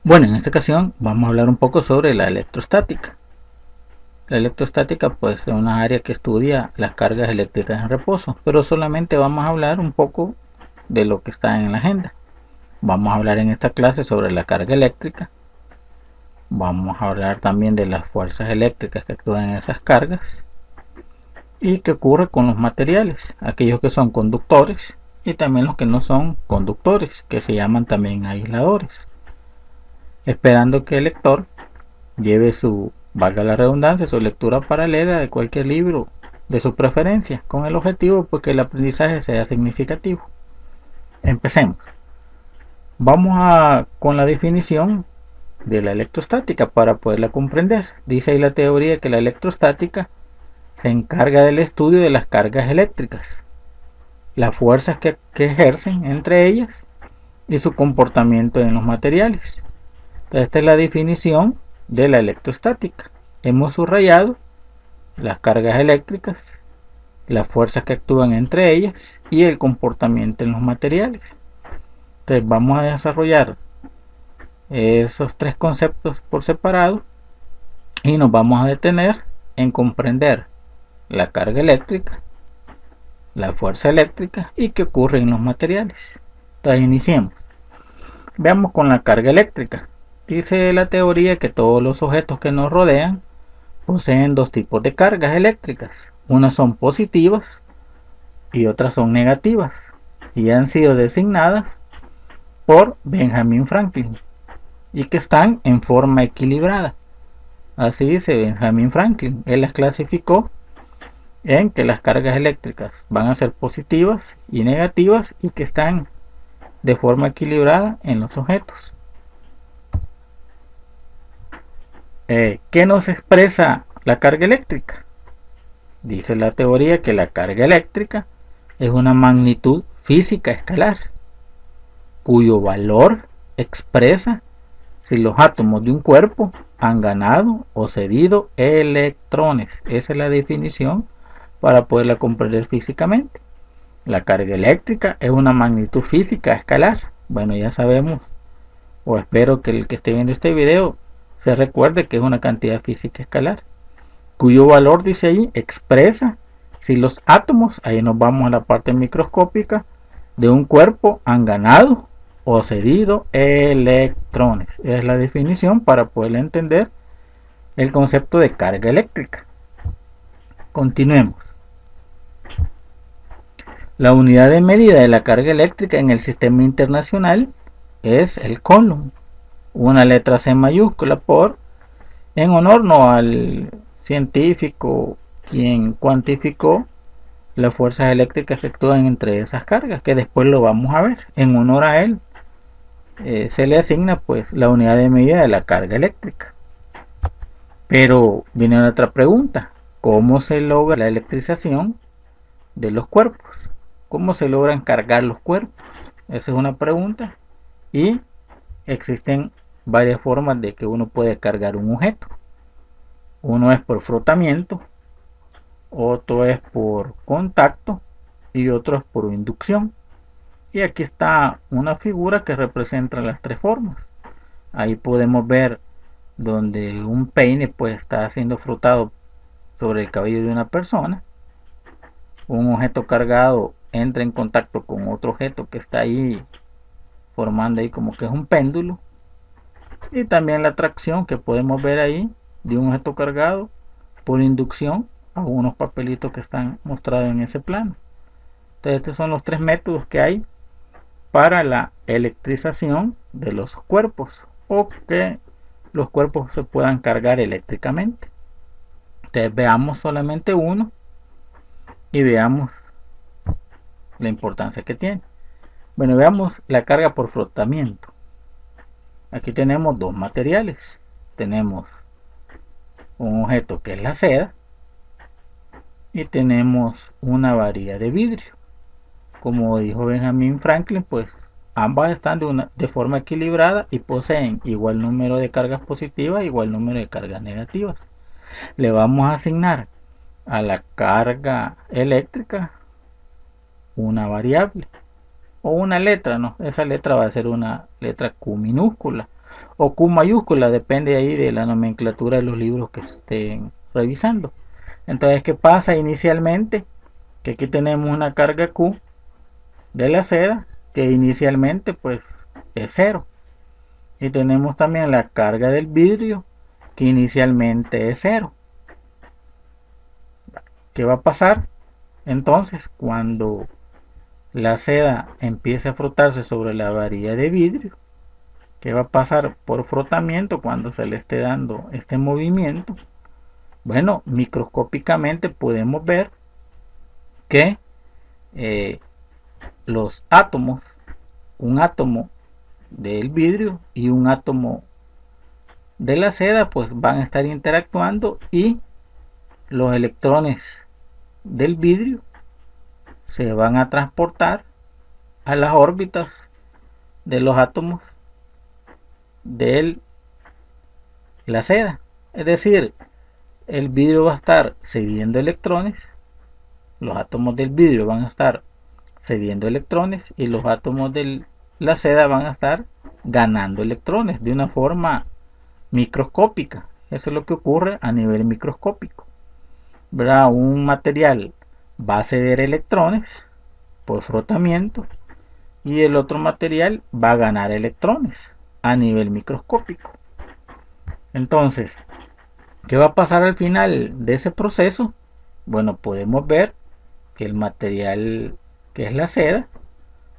Bueno, en esta ocasión vamos a hablar un poco sobre la electrostática. La electrostática pues es una área que estudia las cargas eléctricas en reposo, pero solamente vamos a hablar un poco de lo que está en la agenda. Vamos a hablar en esta clase sobre la carga eléctrica. Vamos a hablar también de las fuerzas eléctricas que actúan en esas cargas y qué ocurre con los materiales, aquellos que son conductores y también los que no son conductores, que se llaman también aisladores. Esperando que el lector lleve su, valga la redundancia, su lectura paralela de cualquier libro de su preferencia, con el objetivo pues que el aprendizaje sea significativo. Empecemos. Con la definición de la electrostática para poderla comprender. Dice ahí la teoría que la electrostática se encarga del estudio de las cargas eléctricas, las fuerzas que ejercen entre ellas y su comportamiento en los materiales. Esta es la definición de la electrostática. Hemos subrayado las cargas eléctricas, las fuerzas que actúan entre ellas y el comportamiento en los materiales. Entonces vamos a desarrollar esos tres conceptos por separado y nos vamos a detener en comprender la carga eléctrica, la fuerza eléctrica y qué ocurre en los materiales. Entonces iniciemos. Veamos con la carga eléctrica. Dice la teoría que todos los objetos que nos rodean poseen dos tipos de cargas eléctricas. Unas son positivas y otras son negativas y han sido designadas por Benjamin Franklin y que están en forma equilibrada. Así dice Benjamin Franklin. Él las clasificó en que las cargas eléctricas van a ser positivas y negativas y que están de forma equilibrada en los objetos. ¿Qué nos expresa la carga eléctrica? Dice la teoría que la carga eléctrica es una magnitud física escalar, cuyo valor expresa si los átomos de un cuerpo han ganado o cedido electrones. Esa es la definición para poderla comprender físicamente. La carga eléctrica es una magnitud física escalar. Bueno, ya sabemos, o espero que el que esté viendo este video se recuerde que es una cantidad física escalar, cuyo valor, dice ahí, expresa si los átomos, ahí nos vamos a la parte microscópica, de un cuerpo han ganado o cedido electrones. Es la definición para poder entender el concepto de carga eléctrica. Continuemos. La unidad de medida de la carga eléctrica en el sistema internacional es el coulomb, una letra C mayúscula en honor no al científico quien cuantificó las fuerzas eléctricas que actúan entre esas cargas, que después lo vamos a ver. En honor a él se le asigna pues la unidad de medida de la carga eléctrica. Pero viene otra pregunta: ¿cómo se logra la electrización de los cuerpos? ¿Cómo se logran cargar los cuerpos? Esa es una pregunta. Y existen varias formas de que uno puede cargar un objeto. Uno es por frotamiento, otro es por contacto y otro es por inducción. Y aquí está una figura que representa las tres formas. Ahí podemos ver donde un peine pues está siendo frotado sobre el cabello de una persona. Un objeto cargado entra en contacto con otro objeto que está ahí formando ahí como que es un péndulo. Y también la tracción que podemos ver ahí de un objeto cargado por inducción a unos papelitos que están mostrados en ese plano. Entonces estos son los tres métodos que hay para la electrización de los cuerpos o que los cuerpos se puedan cargar eléctricamente. Entonces veamos solamente uno y veamos la importancia que tiene. Bueno, veamos la carga por frotamiento. Aquí tenemos dos materiales. Tenemos un objeto que es la seda y tenemos una varilla de vidrio. Como dijo Benjamin Franklin, pues ambas están de forma equilibrada y poseen igual número de cargas positivas, igual número de cargas negativas. Le vamos a asignar a la carga eléctrica una variable o una letra, ¿no? Esa letra va a ser una letra Q minúscula o Q mayúscula, depende ahí de la nomenclatura de los libros que estén revisando. Entonces, ¿qué pasa inicialmente? Que aquí tenemos una carga Q de la seda que inicialmente pues es cero, y tenemos también la carga del vidrio que inicialmente es cero. ¿Qué va a pasar entonces cuando la seda empiece a frotarse sobre la varilla de vidrio? ¿Qué va a pasar por frotamiento cuando se le esté dando este movimiento? Bueno, microscópicamente podemos ver que eh, los átomos, un átomo del vidrio y un átomo de la seda, pues van a estar interactuando, y los electrones del vidrio se van a transportar a las órbitas de los átomos de la seda. Es decir, el vidrio va a estar cediendo electrones, los átomos del vidrio van a estar cediendo electrones, y los átomos de la seda van a estar ganando electrones de una forma microscópica. Eso es lo que ocurre a nivel microscópico, ¿verdad? Un material va a ceder electrones por frotamiento, y el otro material va a ganar electrones a nivel microscópico. Entonces, ¿qué va a pasar al final de ese proceso? Bueno, podemos ver que el material que es la seda,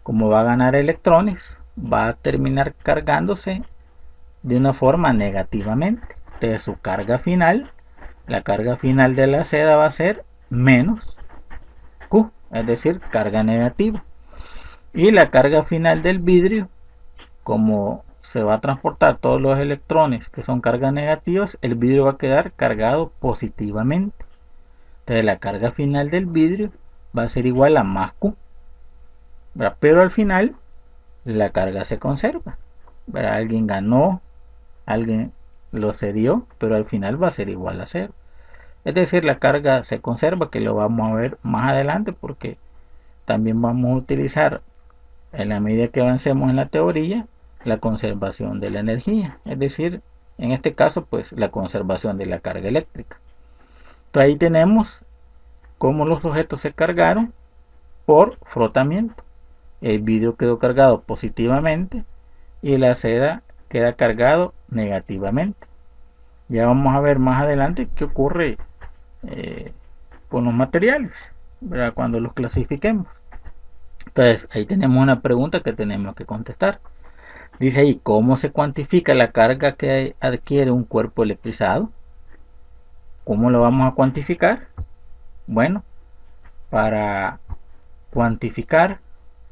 como va a ganar electrones, va a terminar cargándose de una forma negativamente. De su carga final, la carga final de la seda va a ser menos Q, es decir, carga negativa. Y la carga final del vidrio, como se va a transportar todos los electrones que son cargas negativas, el vidrio va a quedar cargado positivamente. Entonces la carga final del vidrio va a ser igual a más Q, ¿verdad? Pero al final la carga se conserva, ¿verdad? Alguien ganó, alguien lo cedió, pero al final va a ser igual a cero. Es decir, la carga se conserva, que lo vamos a ver más adelante, porque también vamos a utilizar, en la medida que avancemos en la teoría, la conservación de la energía, es decir, en este caso pues la conservación de la carga eléctrica. Entonces ahí tenemos cómo los objetos se cargaron por frotamiento. El vidrio quedó cargado positivamente y la seda queda cargado negativamente. Ya vamos a ver más adelante qué ocurre con los materiales, ¿verdad? Cuando los clasifiquemos. Entonces ahí tenemos una pregunta que tenemos que contestar. Dice ahí, ¿cómo se cuantifica la carga que adquiere un cuerpo electrizado? ¿Cómo lo vamos a cuantificar? Bueno, para cuantificar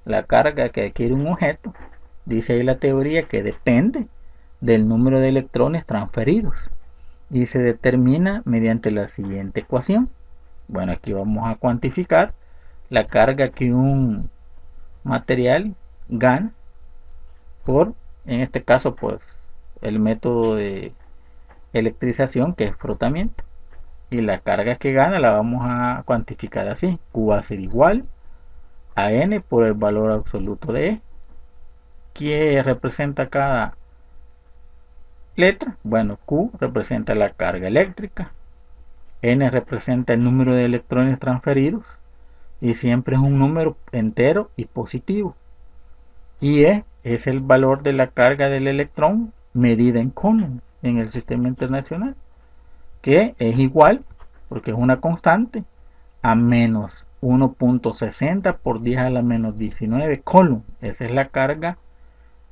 la carga que adquiere un objeto, dice ahí la teoría que depende del número de electrones transferidos y se determina mediante la siguiente ecuación. Bueno, aquí vamos a cuantificar la carga que un material gana por, en este caso, pues el método de electrización, que es frotamiento, y la carga que gana la vamos a cuantificar así: Q va a ser igual a N por el valor absoluto de E. ¿Qué representa cada letra? Bueno, Q representa la carga eléctrica, N representa el número de electrones transferidos, y siempre es un número entero y positivo, y E es el valor de la carga del electrón medida en Coulomb en el sistema internacional, que es igual, porque es una constante, a menos 1.60 por 10 a la menos 19 Coulomb. Esa es la carga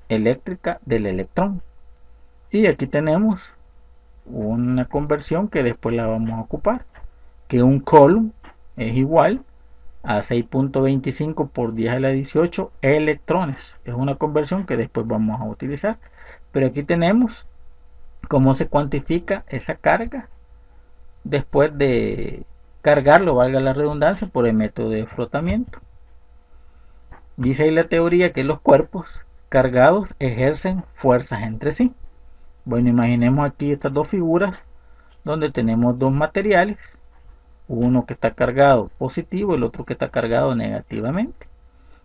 eléctrica del electrón. Y aquí tenemos una conversión que después la vamos a ocupar, que un Coulomb es igual a 6.25 por 10 a la 18 electrones. Es una conversión que después vamos a utilizar, pero aquí tenemos cómo se cuantifica esa carga después de cargarlo, valga la redundancia, por el método de frotamiento. Dice ahí la teoría que los cuerpos cargados ejercen fuerzas entre sí. Bueno, imaginemos aquí estas dos figuras donde tenemos dos materiales, uno que está cargado positivo y el otro que está cargado negativamente.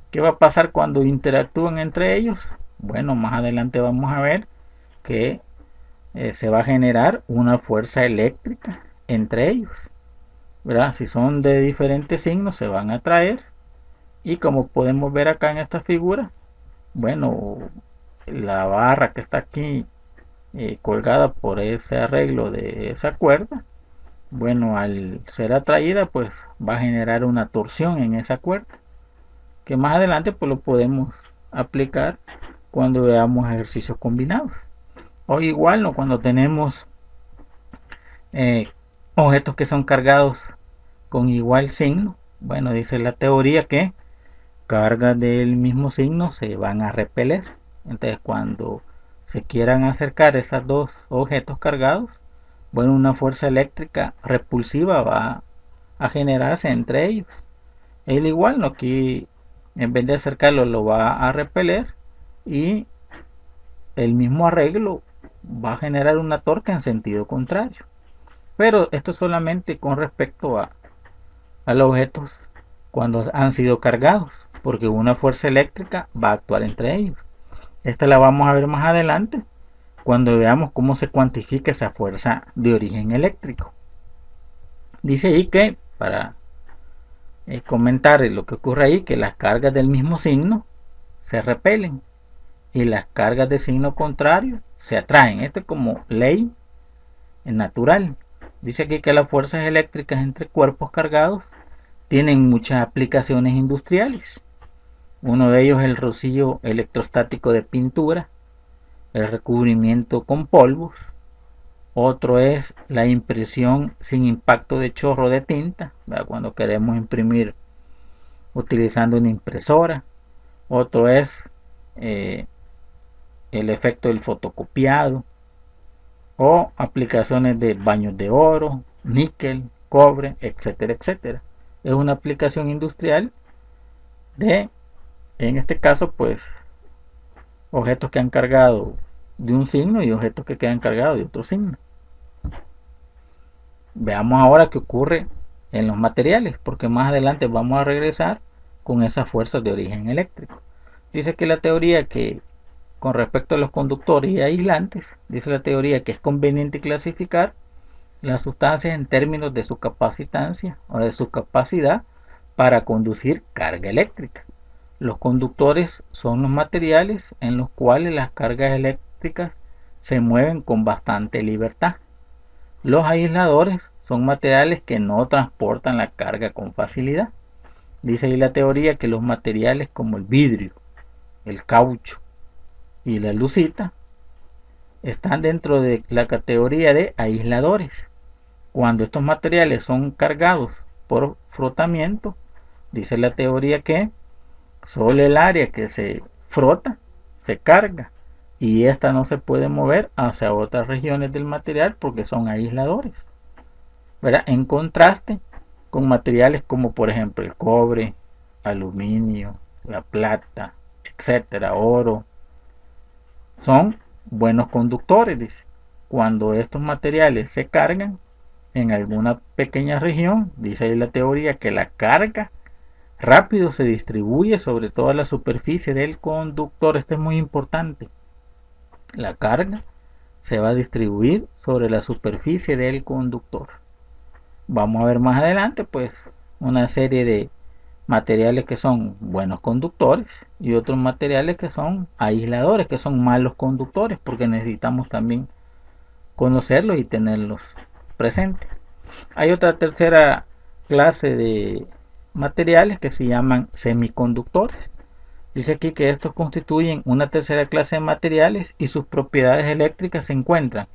¿Qué va a pasar cuando interactúen entre ellos? Bueno, más adelante vamos a ver que se va a generar una fuerza eléctrica entre ellos, ¿verdad? Si son de diferentes signos se van a atraer, y como podemos ver acá en esta figura, bueno, la barra que está aquí colgada por ese arreglo de esa cuerda, bueno, al ser atraída pues va a generar una torsión en esa cuerda, que más adelante pues lo podemos aplicar cuando veamos ejercicios combinados, o igual no cuando tenemos eh, objetos que son cargados con igual signo. Bueno, dice la teoría que cargas del mismo signo se van a repeler. Entonces cuando se quieran acercar esos dos objetos cargados, bueno, una fuerza eléctrica repulsiva va a generarse entre ellos. El igual, ¿no? Aquí en vez de acercarlo lo va a repeler, y el mismo arreglo va a generar una torque en sentido contrario. Pero esto solamente con respecto a los objetos cuando han sido cargados, porque una fuerza eléctrica va a actuar entre ellos. Esta la vamos a ver más adelante cuando veamos cómo se cuantifica esa fuerza de origen eléctrico. Dice ahí que, para comentar lo que ocurre ahí, que las cargas del mismo signo se repelen y las cargas de signo contrario se atraen. Esto es como ley natural. Dice aquí que las fuerzas eléctricas entre cuerpos cargados tienen muchas aplicaciones industriales. Uno de ellos es el rocío electrostático de pintura, el recubrimiento con polvos. Otro es la impresión sin impacto de chorro de tinta, ¿verdad? Cuando queremos imprimir utilizando una impresora. Otro es eh, el efecto del fotocopiado, o aplicaciones de baños de oro, níquel, cobre, etcétera, etcétera. Es una aplicación industrial de, en este caso, pues, objetos que han cargado de un signo y objetos que quedan cargados de otro signo. Veamos ahora qué ocurre en los materiales, porque más adelante vamos a regresar con esas fuerzas de origen eléctrico. Dice que la teoría que con respecto a los conductores y aislantes, dice la teoría que es conveniente clasificar las sustancias en términos de su capacitancia o de su capacidad para conducir carga eléctrica. Los conductores son los materiales en los cuales las cargas eléctricas se mueven con bastante libertad. Los aisladores son materiales que no transportan la carga con facilidad. Dice ahí la teoría que los materiales como el vidrio, el caucho y la lucita están dentro de la categoría de aisladores. Cuando estos materiales son cargados por frotamiento, dice la teoría que solo el área que se frota se carga, y esta no se puede mover hacia otras regiones del material porque son aisladores, ¿verdad? En contraste con materiales como por ejemplo el cobre, aluminio, la plata, etcétera, oro, son buenos conductores, dice. Cuando estos materiales se cargan en alguna pequeña región, dice ahí la teoría que la carga rápido se distribuye sobre toda la superficie del conductor. Esto es muy importante. La carga se va a distribuir sobre la superficie del conductor. Vamos a ver más adelante pues una serie de materiales que son buenos conductores y otros materiales que son aisladores, que son malos conductores, porque necesitamos también conocerlos y tenerlos presentes. Hay otra tercera clase de materiales que se llaman semiconductores. Dice aquí que estos constituyen una tercera clase de materiales y sus propiedades eléctricas se encuentran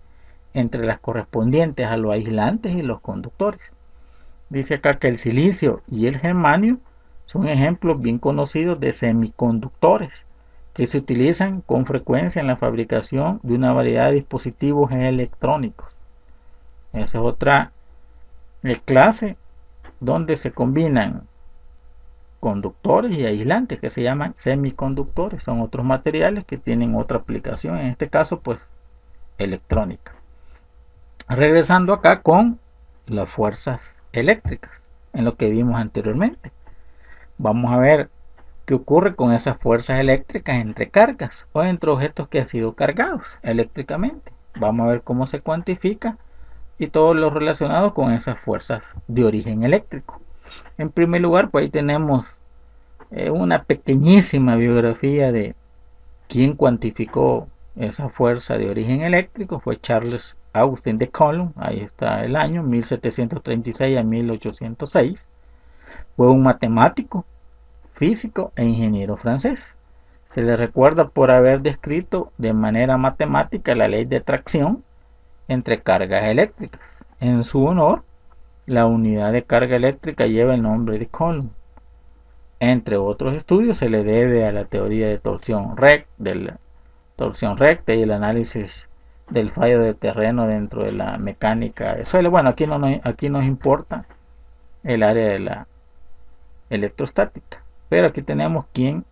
entre las correspondientes a los aislantes y los conductores. Dice acá que el silicio y el germanio son ejemplos bien conocidos de semiconductores que se utilizan con frecuencia en la fabricación de una variedad de dispositivos electrónicos. Esa es otra clase donde se combinan conductores y aislantes que se llaman semiconductores. Son otros materiales que tienen otra aplicación, en este caso pues electrónica. Regresando acá con las fuerzas eléctricas, en lo que vimos anteriormente, vamos a ver ¿Qué ocurre con esas fuerzas eléctricas entre cargas o entre objetos que han sido cargados eléctricamente? Vamos a ver cómo se cuantifica y todo lo relacionado con esas fuerzas de origen eléctrico. En primer lugar, pues ahí tenemos una pequeñísima biografía de quién cuantificó esa fuerza de origen eléctrico. Fue Charles Austin de Coulomb, ahí está el año 1736 a 1806. Fue un matemático, físico e ingeniero francés. Se le recuerda por haber descrito de manera matemática la ley de tracción entre cargas eléctricas. En su honor, la unidad de carga eléctrica lleva el nombre de Coulomb. Entre otros estudios se le debe a la teoría de torsión recta y el análisis del fallo de terreno dentro de la mecánica de suelo. Bueno, aquí nos importa el área de la electrostática, pero aquí tenemos quién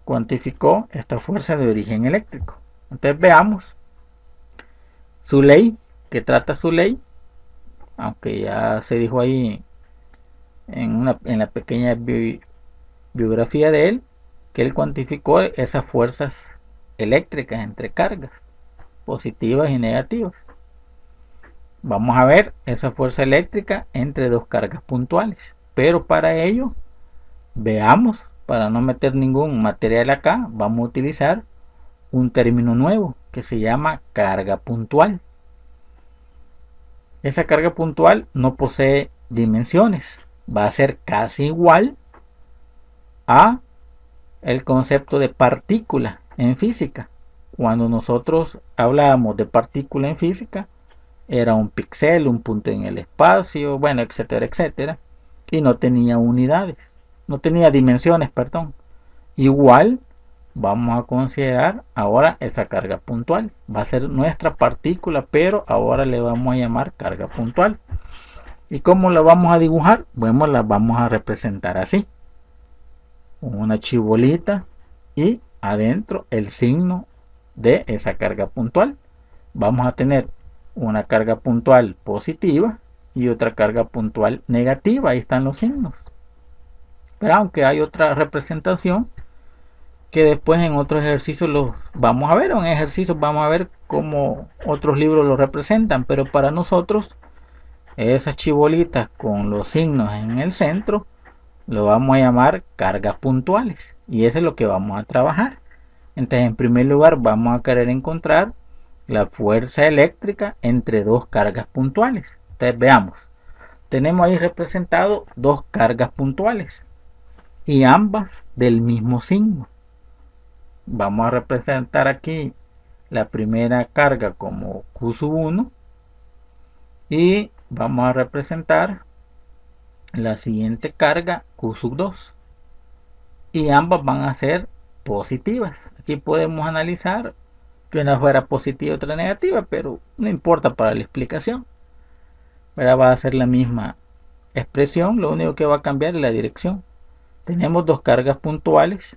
cuantificó esta fuerza de origen eléctrico. Entonces veamos su ley, que trata su ley, aunque ya se dijo ahí en la pequeña biografía de él, que él cuantificó esas fuerzas eléctricas entre cargas positivas y negativas. Vamos a ver esa fuerza eléctrica entre dos cargas puntuales, pero para ello veamos, para no meter ningún material acá, vamos a utilizar un término nuevo que se llama carga puntual. Esa carga puntual no posee dimensiones, va a ser casi igual a el concepto de partícula en física. Cuando nosotros hablábamos de partícula en física, era un píxel, un punto en el espacio, bueno, etcétera, etcétera, y no tenía unidades, no tenía dimensiones, perdón. Igual vamos a considerar ahora esa carga puntual, va a ser nuestra partícula, pero ahora le vamos a llamar carga puntual. ¿Y cómo la vamos a dibujar? Bueno, la vamos a representar así: una chibolita y adentro el signo de esa carga puntual. Vamos a tener una carga puntual positiva y otra carga puntual negativa. Ahí están los signos. Pero aunque hay otra representación que después en otros ejercicios los vamos a ver, o en ejercicios vamos a ver cómo otros libros lo representan, pero para nosotros esas chibolitas con los signos en el centro lo vamos a llamar cargas puntuales, y eso es lo que vamos a trabajar. Entonces, en primer lugar, vamos a querer encontrar la fuerza eléctrica entre dos cargas puntuales. Entonces, veamos. Tenemos ahí representado dos cargas puntuales y ambas del mismo signo. Vamos a representar aquí la primera carga como Q1 y vamos a representar la siguiente carga Q2, y ambas van a ser positivas. Aquí podemos analizar que una fuera positiva y otra negativa, pero no importa para la explicación. Ahora va a ser la misma expresión, lo único que va a cambiar es la dirección. Tenemos dos cargas puntuales,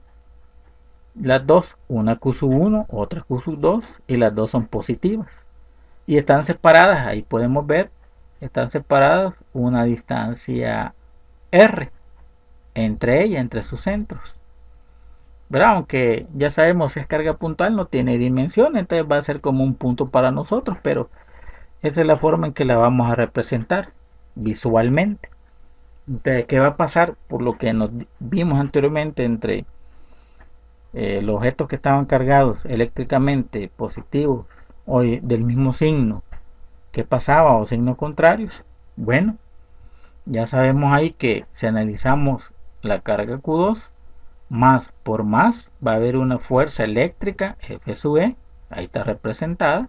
las dos, una Q1, otra Q2, y las dos son positivas. Y están separadas, ahí podemos ver, están separadas una distancia R entre ellas, entre sus centros. ¿Verdad? Aunque ya sabemos si es carga puntual no tiene dimensión, entonces va a ser como un punto para nosotros, pero esa es la forma en que la vamos a representar visualmente. Entonces, ¿qué va a pasar? Por lo que nos vimos anteriormente entre los objetos que estaban cargados eléctricamente positivos o del mismo signo, ¿qué pasaba? O signos contrarios. Bueno, ya sabemos ahí que si analizamos la carga Q2, más por más va a haber una fuerza eléctrica F sub E, ahí está representada,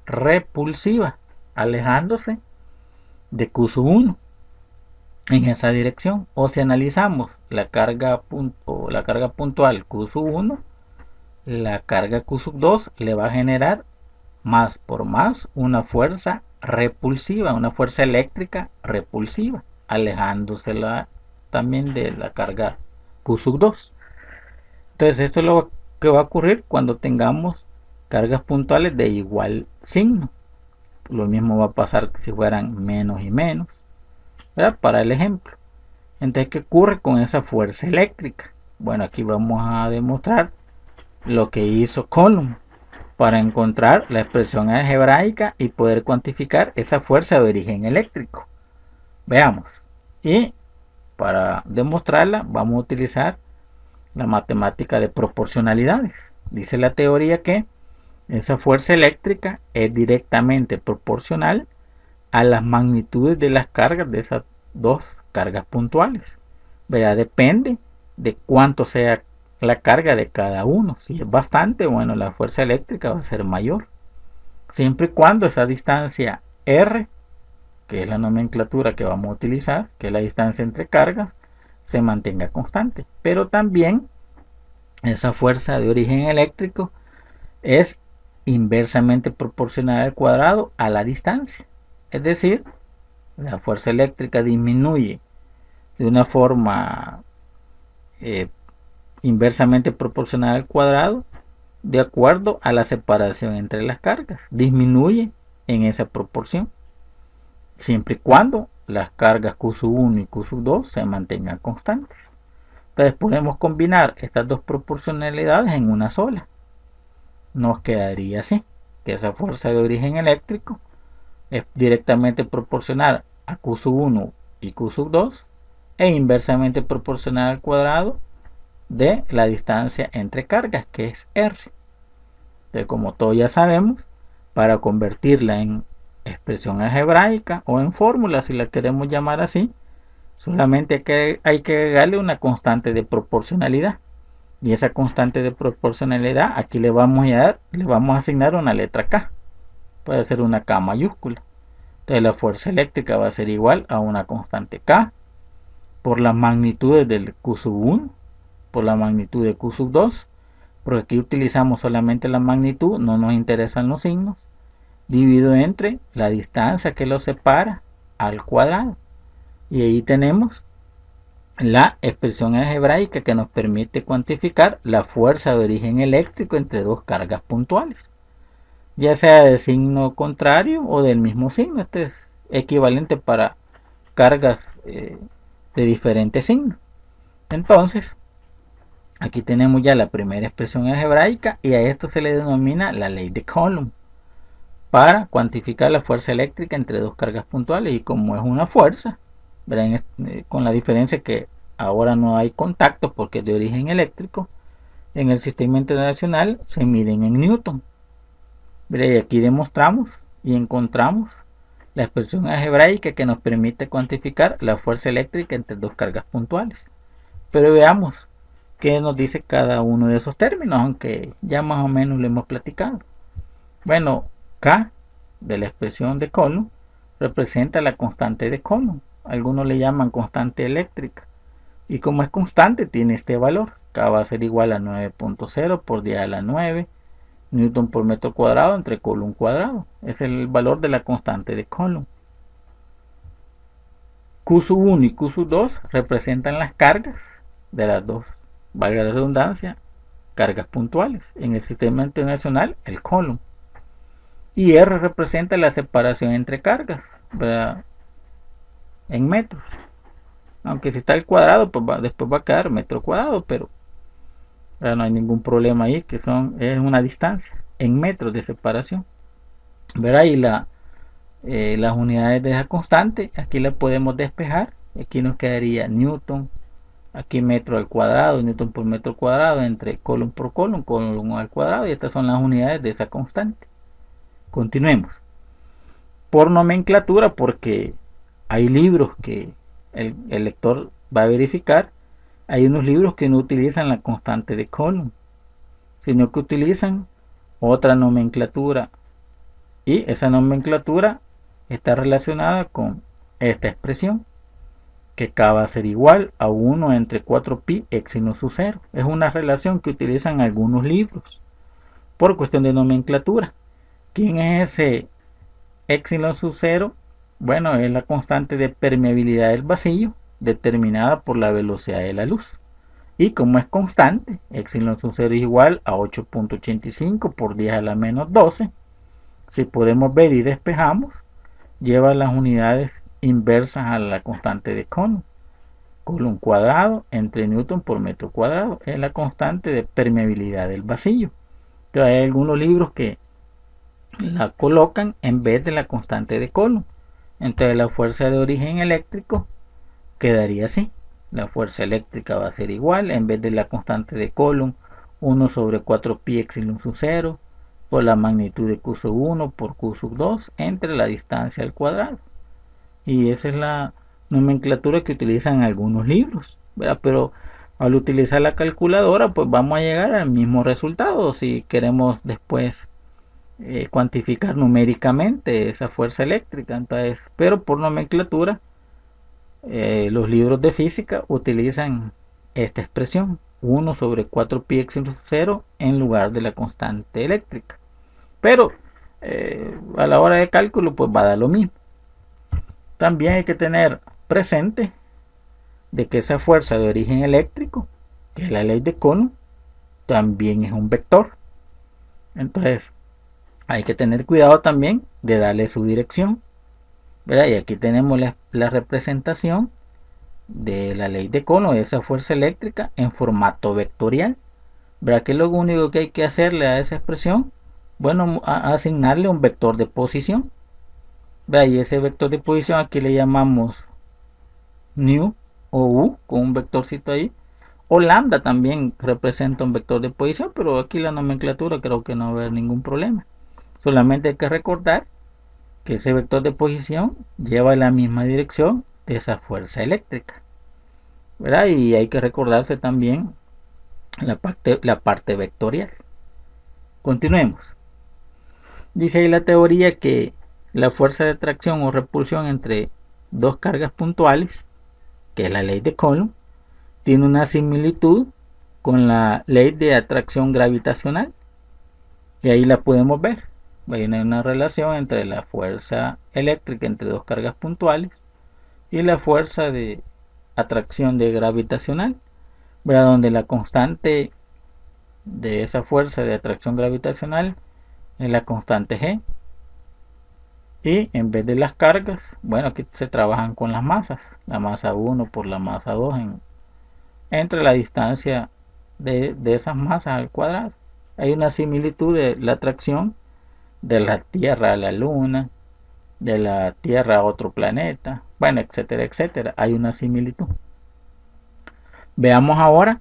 repulsiva, alejándose de Q sub 1 en esa dirección. O si analizamos la carga puntual Q sub 1, la carga Q sub 2 le va a generar más por más una fuerza repulsiva, una fuerza eléctrica repulsiva, alejándosela también de la carga Q sub 2. Entonces esto es lo que va a ocurrir cuando tengamos cargas puntuales de igual signo. Lo mismo va a pasar si fueran menos y menos, ¿verdad? Para el ejemplo. Entonces, ¿qué ocurre con esa fuerza eléctrica? Bueno, aquí vamos a demostrar lo que hizo Coulomb para encontrar la expresión algebraica y poder cuantificar esa fuerza de origen eléctrico. Veamos. Y para demostrarla vamos a utilizar la matemática de proporcionalidades. Dice la teoría que esa fuerza eléctrica es directamente proporcional a las magnitudes de las cargas de esas dos cargas puntuales. ¿Verdad? Depende de cuánto sea la carga de cada uno. Si es bastante, bueno, la fuerza eléctrica va a ser mayor. Siempre y cuando esa distancia R, que es la nomenclatura que vamos a utilizar, que es la distancia entre cargas, se mantenga constante. Pero también esa fuerza de origen eléctrico es inversamente proporcional al cuadrado a la distancia. Es decir, la fuerza eléctrica disminuye de una forma eh, inversamente proporcional al cuadrado de acuerdo a la separación entre las cargas. Disminuye en esa proporción, siempre y cuando las cargas Q1 y Q2 se mantengan constantes. Entonces podemos combinar estas dos proporcionalidades en una sola. Nos quedaría así, que esa fuerza de origen eléctrico es directamente proporcional a Q1 y Q2 e inversamente proporcional al cuadrado de la distancia entre cargas, que es R. Entonces, como todos ya sabemos, para convertirla en expresión algebraica o en fórmula, si la queremos llamar así, solamente hay que agregarle una constante de proporcionalidad. Y esa constante de proporcionalidad aquí le vamos a asignar una letra K. Puede ser una K mayúscula. Entonces la fuerza eléctrica va a ser igual a una constante K por las magnitudes del Q1, por la magnitud de Q2, porque aquí utilizamos solamente la magnitud, no nos interesan los signos, dividido entre la distancia que los separa al cuadrado. Y ahí tenemos la expresión algebraica que nos permite cuantificar la fuerza de origen eléctrico entre dos cargas puntuales, ya sea de signo contrario o del mismo signo. Este es equivalente para cargas de diferentes signos. Entonces, aquí tenemos ya la primera expresión algebraica y a esto se le denomina la ley de Coulomb para cuantificar la fuerza eléctrica entre dos cargas puntuales. Y como es una fuerza, con la diferencia que ahora no hay contacto porque es de origen eléctrico, en el sistema internacional se miden en newton. Y aquí demostramos y encontramos la expresión algebraica que nos permite cuantificar la fuerza eléctrica entre dos cargas puntuales. Pero veamos qué nos dice cada uno de esos términos, aunque ya más o menos lo hemos platicado. Bueno, K de la expresión de Coulomb representa la constante de Coulomb. Algunos le llaman constante eléctrica. Y como es constante, tiene este valor. K va a ser igual a 9.0 por 10 a la 9 newton por metro cuadrado entre Coulomb cuadrado. Es el valor de la constante de Coulomb. Q1 y Q2 representan las cargas de las dos, valga la redundancia, cargas puntuales. En el sistema internacional, el Coulomb. Y R representa la separación entre cargas, ¿verdad?, en metros. Aunque si está el cuadrado, pues después va a quedar metro cuadrado, pero no hay ningún problema ahí, que es una distancia en metros de separación. ¿Verdad? Y las unidades de esa constante, aquí la podemos despejar. Aquí nos quedaría newton, aquí metro al cuadrado, newton por metro cuadrado, entre Coulomb por Coulomb, Coulomb al cuadrado, y estas son las unidades de esa constante. Continuemos. Por nomenclatura, porque hay libros que el lector va a verificar, hay unos libros que no utilizan la constante de Coulomb, sino que utilizan otra nomenclatura, y esa nomenclatura está relacionada con esta expresión, que K va a ser igual a 1 entre 4pi epsilon sub 0. Es una relación que utilizan algunos libros por cuestión de nomenclatura. ¿Quién es ese epsilon sub 0? Bueno, es la constante de permeabilidad del vacío determinada por la velocidad de la luz. Y como es constante, epsilon sub 0 es igual a 8.85 por 10 a la menos 12. Si podemos ver y despejamos, lleva las unidades inversas a la constante de Coulomb. Coulomb cuadrado entre Newton por metro cuadrado. Es la constante de permeabilidad del vacío. Entonces hay algunos libros que la colocan en vez de la constante de Coulomb. Entonces la fuerza de origen eléctrico quedaría así. La fuerza eléctrica va a ser igual, en vez de la constante de Coulomb, 1 sobre 4 pi epsilon sub 0 por la magnitud de Q sub 1 por Q sub 2 entre la distancia al cuadrado. Y esa es la nomenclatura que utilizan algunos libros, ¿verdad? Pero al utilizar la calculadora, pues vamos a llegar al mismo resultado si queremos después cuantificar numéricamente esa fuerza eléctrica. Entonces, pero por nomenclatura, los libros de física utilizan esta expresión, 1 sobre 4 pi epsilon 0 en lugar de la constante eléctrica. Pero a la hora de cálculo, pues va a dar lo mismo. También hay que tener presente de que esa fuerza de origen eléctrico, que es la ley de Coulomb, también es un vector. Entonces hay que tener cuidado también de darle su dirección, ¿verdad? Y aquí tenemos la representación de la ley de Coulomb, de esa fuerza eléctrica en formato vectorial, ¿verdad? Que es lo único que hay que hacerle a esa expresión, bueno, asignarle un vector de posición, ¿verdad? Y ese vector de posición aquí le llamamos nu o u con un vectorcito ahí, o lambda también representa un vector de posición, pero aquí la nomenclatura creo que no va a haber ningún problema. Solamente hay que recordar que ese vector de posición lleva la misma dirección de esa fuerza eléctrica, ¿verdad? Y hay que recordarse también la parte vectorial. Continuemos. Dice ahí la teoría que la fuerza de atracción o repulsión entre dos cargas puntuales, que es la ley de Coulomb, tiene una similitud con la ley de atracción gravitacional. Y ahí la podemos ver. Hay una relación entre la fuerza eléctrica entre dos cargas puntuales y la fuerza de atracción de gravitacional, ¿verdad? Donde la constante de esa fuerza de atracción gravitacional es la constante G. Y en vez de las cargas, bueno, aquí se trabajan con las masas. La masa 1 por la masa 2 entre la distancia de esas masas al cuadrado. Hay una similitud de la atracción de la Tierra a la Luna, de la Tierra a otro planeta, bueno, etcétera, etcétera. Hay una similitud. Veamos ahora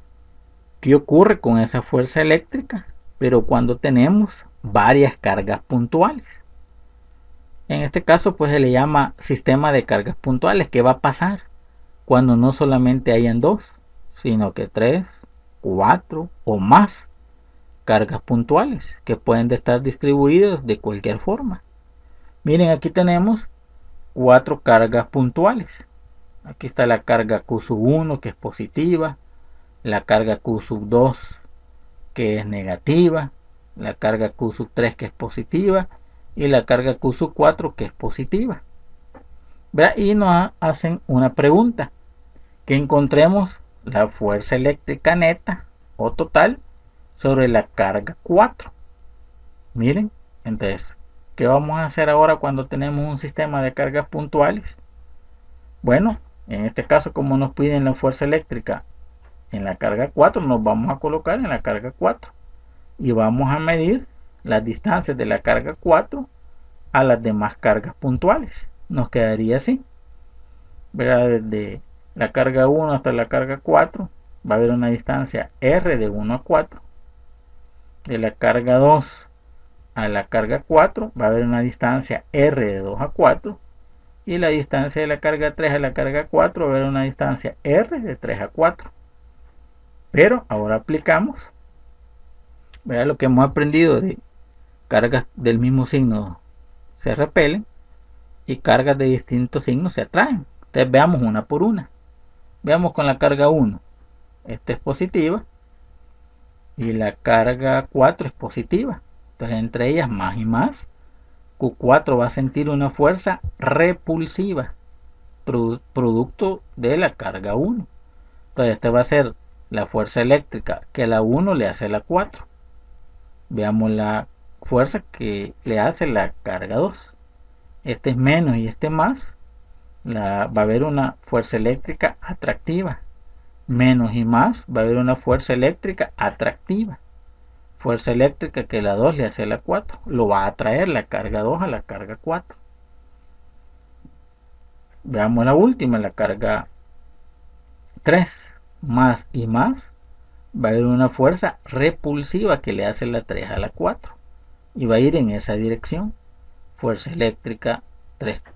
qué ocurre con esa fuerza eléctrica, pero cuando tenemos varias cargas puntuales. En este caso, pues se le llama sistema de cargas puntuales. ¿Qué va a pasar cuando no solamente hayan dos, sino que 3, 4 o más cargas puntuales que pueden estar distribuidas de cualquier forma? Miren, aquí tenemos 4 cargas puntuales. Aquí está la carga Q sub 1 que es positiva, la carga Q sub 2 que es negativa, la carga Q sub 3 que es positiva y la carga Q sub 4 que es positiva, ¿verdad? Y nos hacen una pregunta, que encontremos la fuerza eléctrica neta o total sobre la carga 4. Miren, entonces, ¿qué vamos a hacer ahora cuando tenemos un sistema de cargas puntuales? Bueno, en este caso, como nos piden la fuerza eléctrica en la carga 4, nos vamos a colocar en la carga 4 y vamos a medir las distancias de la carga 4 a las demás cargas puntuales. Nos quedaría así, ¿verdad? Desde la carga 1 hasta la carga 4 va a haber una distancia R de 1 a 4. De la carga 2 a la carga 4 va a haber una distancia R de 2 a 4. Y la distancia de la carga 3 a la carga 4 va a haber una distancia R de 3 a 4. Pero ahora aplicamos, ¿verdad? Lo que hemos aprendido de cargas del mismo signo se repelen y cargas de distintos signos se atraen. Entonces veamos una por una. Veamos con la carga 1. Esta es positiva y la carga 4 es positiva. Entonces entre ellas más y más, Q4 va a sentir una fuerza repulsiva producto de la carga 1. Entonces esta va a ser la fuerza eléctrica que la 1 le hace a la 4. Veamos la fuerza que le hace la carga 2. Este es menos y este más. va a haber una fuerza eléctrica atractiva. Menos y más va a haber una fuerza eléctrica atractiva. Fuerza eléctrica que la 2 le hace a la 4. Lo va a atraer la carga 2 a la carga 4. Veamos la última, la carga 3. Más y más va a haber una fuerza repulsiva que le hace la 3 a la 4. Y va a ir en esa dirección. Fuerza eléctrica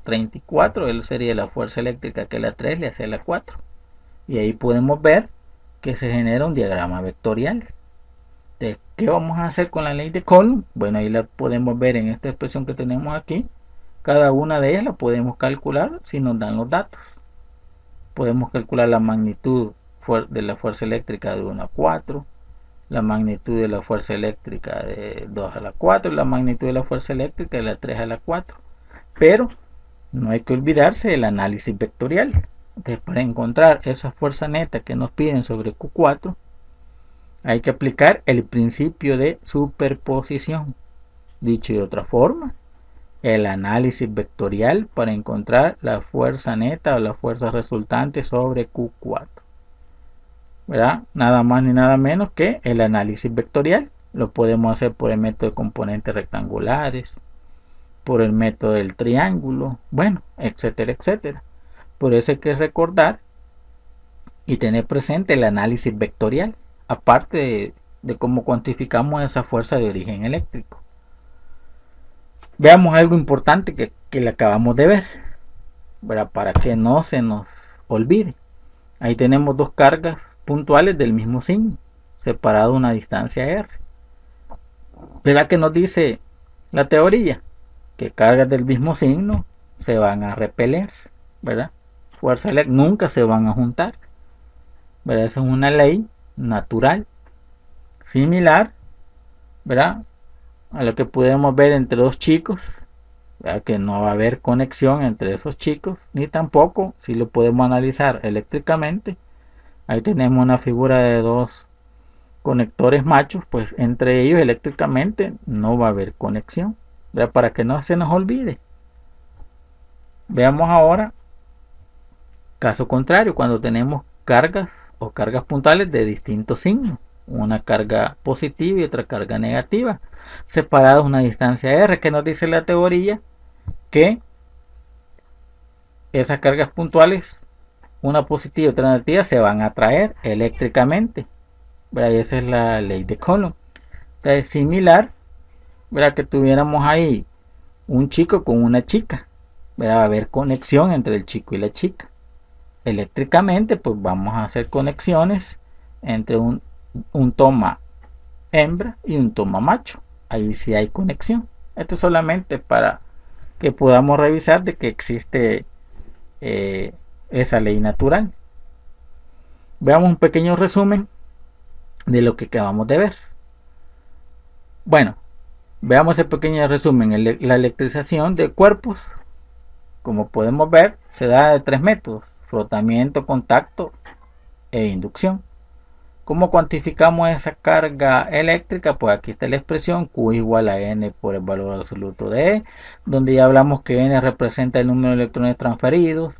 34, él sería la fuerza eléctrica que la 3 le hace a la 4. Y ahí podemos ver que se genera un diagrama vectorial. Entonces, ¿qué vamos a hacer con la ley de Coulomb? Bueno, ahí la podemos ver en esta expresión que tenemos aquí. Cada una de ellas la podemos calcular si nos dan los datos. Podemos calcular la magnitud de la fuerza eléctrica de 1 a 4, la magnitud de la fuerza eléctrica de 2 a la 4 y la magnitud de la fuerza eléctrica de la 3 a la 4. Pero no hay que olvidarse del análisis vectorial. Entonces, para encontrar esa fuerza neta que nos piden sobre Q4, hay que aplicar el principio de superposición. Dicho de otra forma, el análisis vectorial para encontrar la fuerza neta o la fuerza resultante sobre Q4. ¿Verdad? Nada más ni nada menos que el análisis vectorial. Lo podemos hacer por el método de componentes rectangulares, por el método del triángulo, bueno, etcétera, etcétera. Por eso hay que recordar y tener presente el análisis vectorial, aparte de cómo cuantificamos esa fuerza de origen eléctrico. Veamos algo importante que le acabamos de ver, ¿verdad? Para que no se nos olvide. Ahí tenemos dos cargas puntuales del mismo signo, separado una distancia r. ¿Verdad que nos dice la teoría? Que cargas del mismo signo se van a repeler, ¿verdad? Fuerza eléctrica nunca se van a juntar, ¿verdad? Esa es una ley natural, similar, ¿verdad? A lo que podemos ver entre dos chicos, ¿verdad? Que no va a haber conexión entre esos chicos, ni tampoco, si lo podemos analizar eléctricamente, ahí tenemos una figura de dos conectores machos, pues entre ellos eléctricamente no va a haber conexión, ¿verdad? Para que no se nos olvide. Veamos ahora caso contrario, cuando tenemos cargas o cargas puntuales de distintos signos, una carga positiva y otra carga negativa, separados una distancia r, que nos dice la teoría que esas cargas puntuales, una positiva y otra negativa, se van a atraer eléctricamente, ¿verdad? Y esa es la ley de Coulomb. Entonces, similar, ¿verdad? Que tuviéramos ahí un chico con una chica, ¿verdad? Va a haber conexión entre el chico y la chica. Eléctricamente, pues vamos a hacer conexiones entre un toma hembra y un toma macho. Ahí sí hay conexión. Esto es solamente para que podamos revisar de que existe esa ley natural. Veamos un pequeño resumen de lo que acabamos de ver. Bueno, veamos el pequeño resumen. La electrización de cuerpos, como podemos ver, se da de tres métodos: frotamiento, contacto e inducción. ¿Cómo cuantificamos esa carga eléctrica? Pues aquí está la expresión Q igual a N por el valor absoluto de E, donde ya hablamos que N representa el número de electrones transferidos,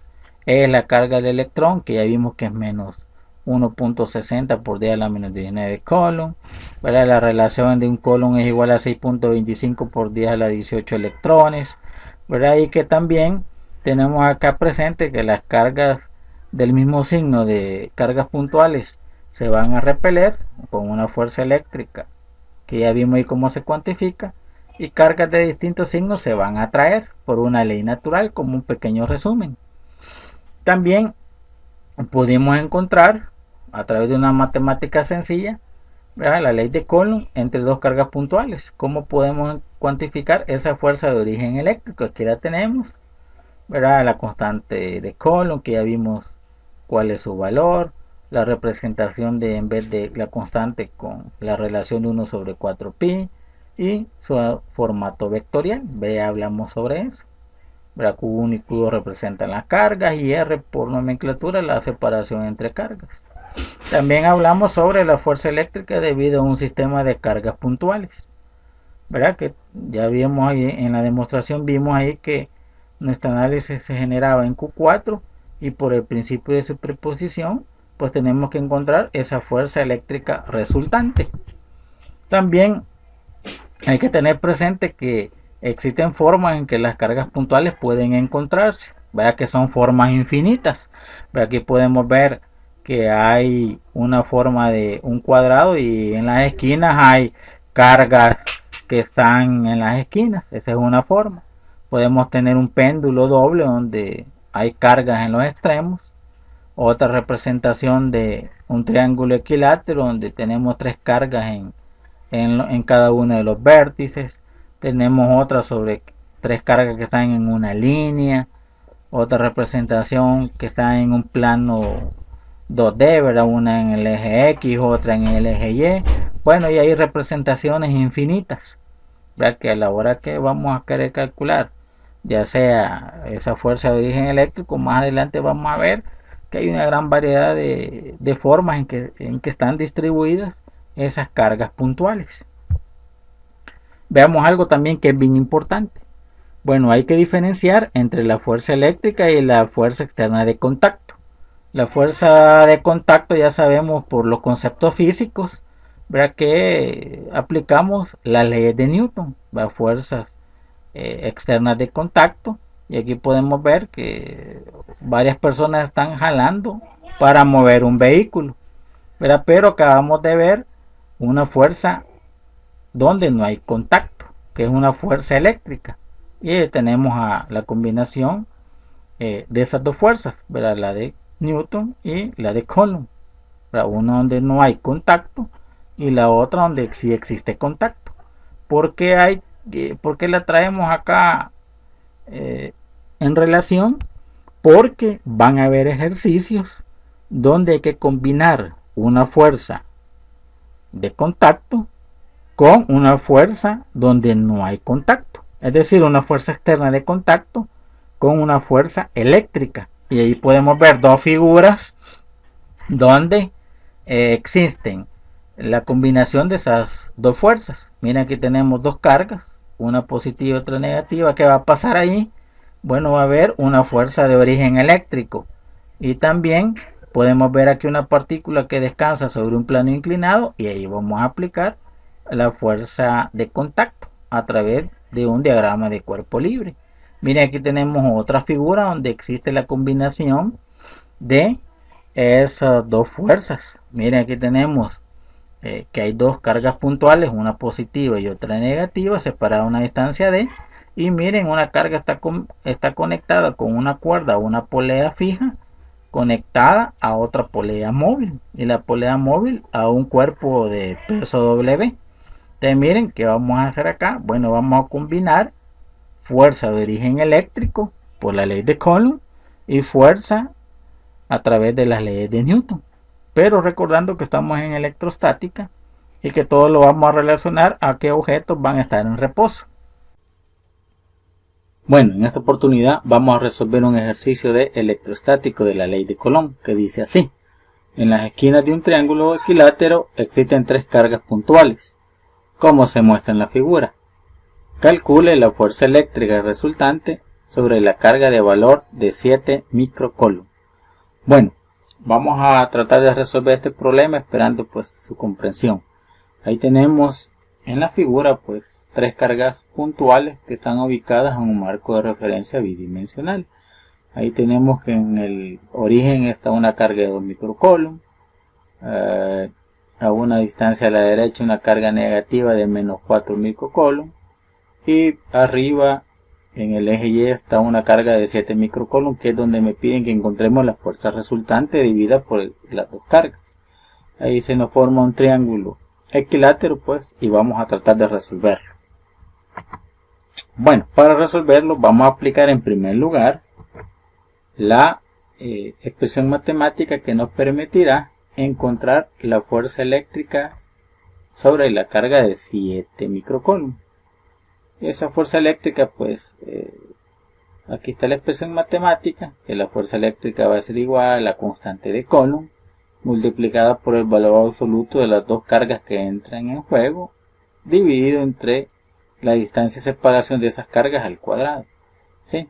E es la carga del electrón, que ya vimos que es menos 1.60 por 10 a la menos 19 Coulomb, ¿verdad? La relación de un Coulomb es igual a 6.25 por 10 a la 18 electrones, ¿verdad? Y que también tenemos acá presente que las cargas del mismo signo de cargas puntuales se van a repeler con una fuerza eléctrica que ya vimos ahí cómo se cuantifica, y cargas de distintos signos se van a atraer por una ley natural, como un pequeño resumen. También pudimos encontrar a través de una matemática sencilla, ¿verdad?, la ley de Coulomb entre dos cargas puntuales. ¿Cómo podemos cuantificar esa fuerza de origen eléctrico? Aquí la tenemos, ¿verdad? La constante de Coulomb, que ya vimos cuál es su valor, la representación de, en vez de la constante, con la relación de 1 sobre 4pi y su formato vectorial. Ya hablamos sobre eso. Q1 y Q2 representan las cargas y R por nomenclatura la separación entre cargas. También hablamos sobre la fuerza eléctrica debido a un sistema de cargas puntuales, ¿verdad? Que ya vimos ahí en la demostración, vimos ahí que nuestro análisis se generaba en Q4 y por el principio de superposición pues tenemos que encontrar esa fuerza eléctrica resultante. También hay que tener presente que existen formas en que las cargas puntuales pueden encontrarse, vea que son formas infinitas. Aquí podemos ver que hay una forma de un cuadrado y en las esquinas hay cargas que están en las esquinas, esa es una forma. Podemos tener un péndulo doble donde hay cargas en los extremos, otra representación de un triángulo equilátero donde tenemos tres cargas en cada uno de los vértices. Tenemos otra sobre tres cargas que están en una línea, otra representación que está en un plano 2D, ¿verdad? Una en el eje X, otra en el eje Y. Bueno, y hay representaciones infinitas, ¿verdad? Que a la hora que vamos a querer calcular, ya sea esa fuerza de origen eléctrico, más adelante vamos a ver que hay una gran variedad de formas en que están distribuidas esas cargas puntuales. Veamos algo también que es bien importante. Bueno, hay que diferenciar entre la fuerza eléctrica y la fuerza externa de contacto. La fuerza de contacto ya sabemos por los conceptos físicos, ¿verdad? Que aplicamos las leyes de Newton, las fuerzas externas de contacto. Y aquí podemos ver que varias personas están jalando para mover un vehículo, ¿verdad? Pero acabamos de ver una fuerza donde no hay contacto, que es una fuerza eléctrica. Y tenemos a la combinación de esas dos fuerzas, ¿verdad? La de Newton y la de Coulomb. Una donde no hay contacto y la otra donde sí existe contacto. ¿Por qué la traemos acá en relación? Porque van a haber ejercicios donde hay que combinar una fuerza de contacto con una fuerza donde no hay contacto, es decir, una fuerza externa de contacto con una fuerza eléctrica. Y ahí podemos ver dos figuras donde existen la combinación de esas dos fuerzas. Miren, aquí tenemos dos cargas, una positiva y otra negativa. ¿Qué va a pasar ahí? Bueno, va a haber una fuerza de origen eléctrico y también podemos ver aquí una partícula que descansa sobre un plano inclinado y ahí vamos a aplicar la fuerza de contacto a través de un diagrama de cuerpo libre. Miren, aquí tenemos otra figura donde existe la combinación de esas dos fuerzas. Miren, aquí tenemos que hay dos cargas puntuales, una positiva y otra negativa, separadas a una distancia d. Y miren, una carga está conectada con una cuerda o una polea fija conectada a otra polea móvil, y la polea móvil a un cuerpo de peso W. Entonces miren, ¿qué vamos a hacer acá? Bueno, vamos a combinar fuerza de origen eléctrico por la ley de Coulomb y fuerza a través de las leyes de Newton, pero recordando que estamos en electrostática y que todo lo vamos a relacionar a qué objetos van a estar en reposo. Bueno, en esta oportunidad vamos a resolver un ejercicio de electrostático de la ley de Coulomb que dice así: en las esquinas de un triángulo equilátero existen tres cargas puntuales, como se muestra en la figura. Calcule la fuerza eléctrica resultante sobre la carga de valor de 7 microcoulomb. Bueno, vamos a tratar de resolver este problema esperando pues su comprensión. Ahí tenemos en la figura pues tres cargas puntuales que están ubicadas en un marco de referencia bidimensional. Ahí tenemos que en el origen está una carga de 2 microcoulomb. A una distancia a la derecha una carga negativa de menos 4 microcoulomb. Y arriba en el eje Y está una carga de 7 microcoulomb, que es donde me piden que encontremos la fuerza resultante dividida por las dos cargas. Ahí se nos forma un triángulo equilátero pues, y vamos a tratar de resolverlo. Bueno, para resolverlo vamos a aplicar en primer lugar la expresión matemática que nos permitirá encontrar la fuerza eléctrica sobre la carga de 7 microcoulomb. Esa fuerza eléctrica pues aquí está la expresión matemática, que la fuerza eléctrica va a ser igual a la constante de Coulomb multiplicada por el valor absoluto de las dos cargas que entran en juego dividido entre la distancia de separación de esas cargas al cuadrado, ¿sí?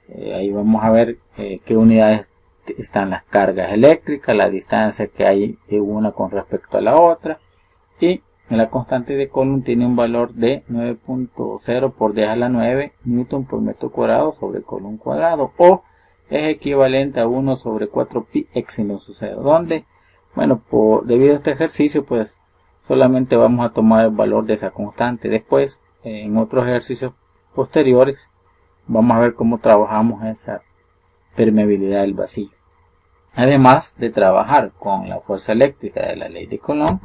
Ahí vamos a ver qué unidades están las cargas eléctricas, la distancia que hay de una con respecto a la otra, y la constante de Coulomb tiene un valor de 9.0 por 10 a la 9 newton por metro cuadrado sobre Coulomb cuadrado, o es equivalente a 1 sobre 4 pi epsilon sub 0, donde, bueno, debido a este ejercicio, pues solamente vamos a tomar el valor de esa constante. Después, en otros ejercicios posteriores, vamos a ver cómo trabajamos esa permeabilidad del vacío. Además de trabajar con la fuerza eléctrica de la ley de Coulomb,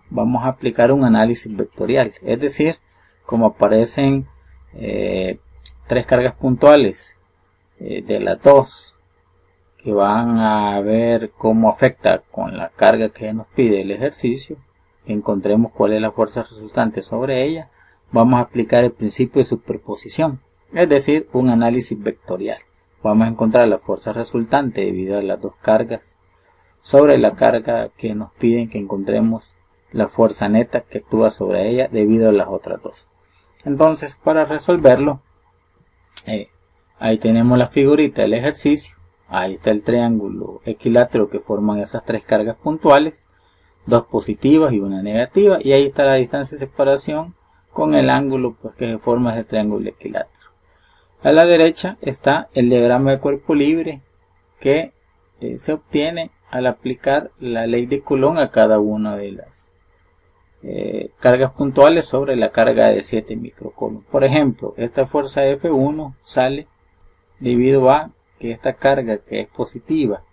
vamos a aplicar un análisis vectorial, es decir, como aparecen tres cargas puntuales de las dos, que van a ver cómo afecta con la carga que nos pide el ejercicio, encontremos cuál es la fuerza resultante sobre ella, vamos a aplicar el principio de superposición, es decir, un análisis vectorial. Vamos a encontrar la fuerza resultante debido a las dos cargas sobre la carga que nos piden que encontremos la fuerza neta que actúa sobre ella debido a las otras dos. Entonces, para resolverlo, ahí tenemos la figurita del ejercicio. Ahí está el triángulo equilátero que forman esas tres cargas puntuales, dos positivas y una negativa, y ahí está la distancia de separación con el ángulo pues, que se forma ese triángulo equilátero. A la derecha está el diagrama de cuerpo libre que se obtiene al aplicar la ley de Coulomb a cada una de las cargas puntuales sobre la carga de 7 microcoulomb. Por ejemplo, esta fuerza F1 sale debido a que esta carga que es positiva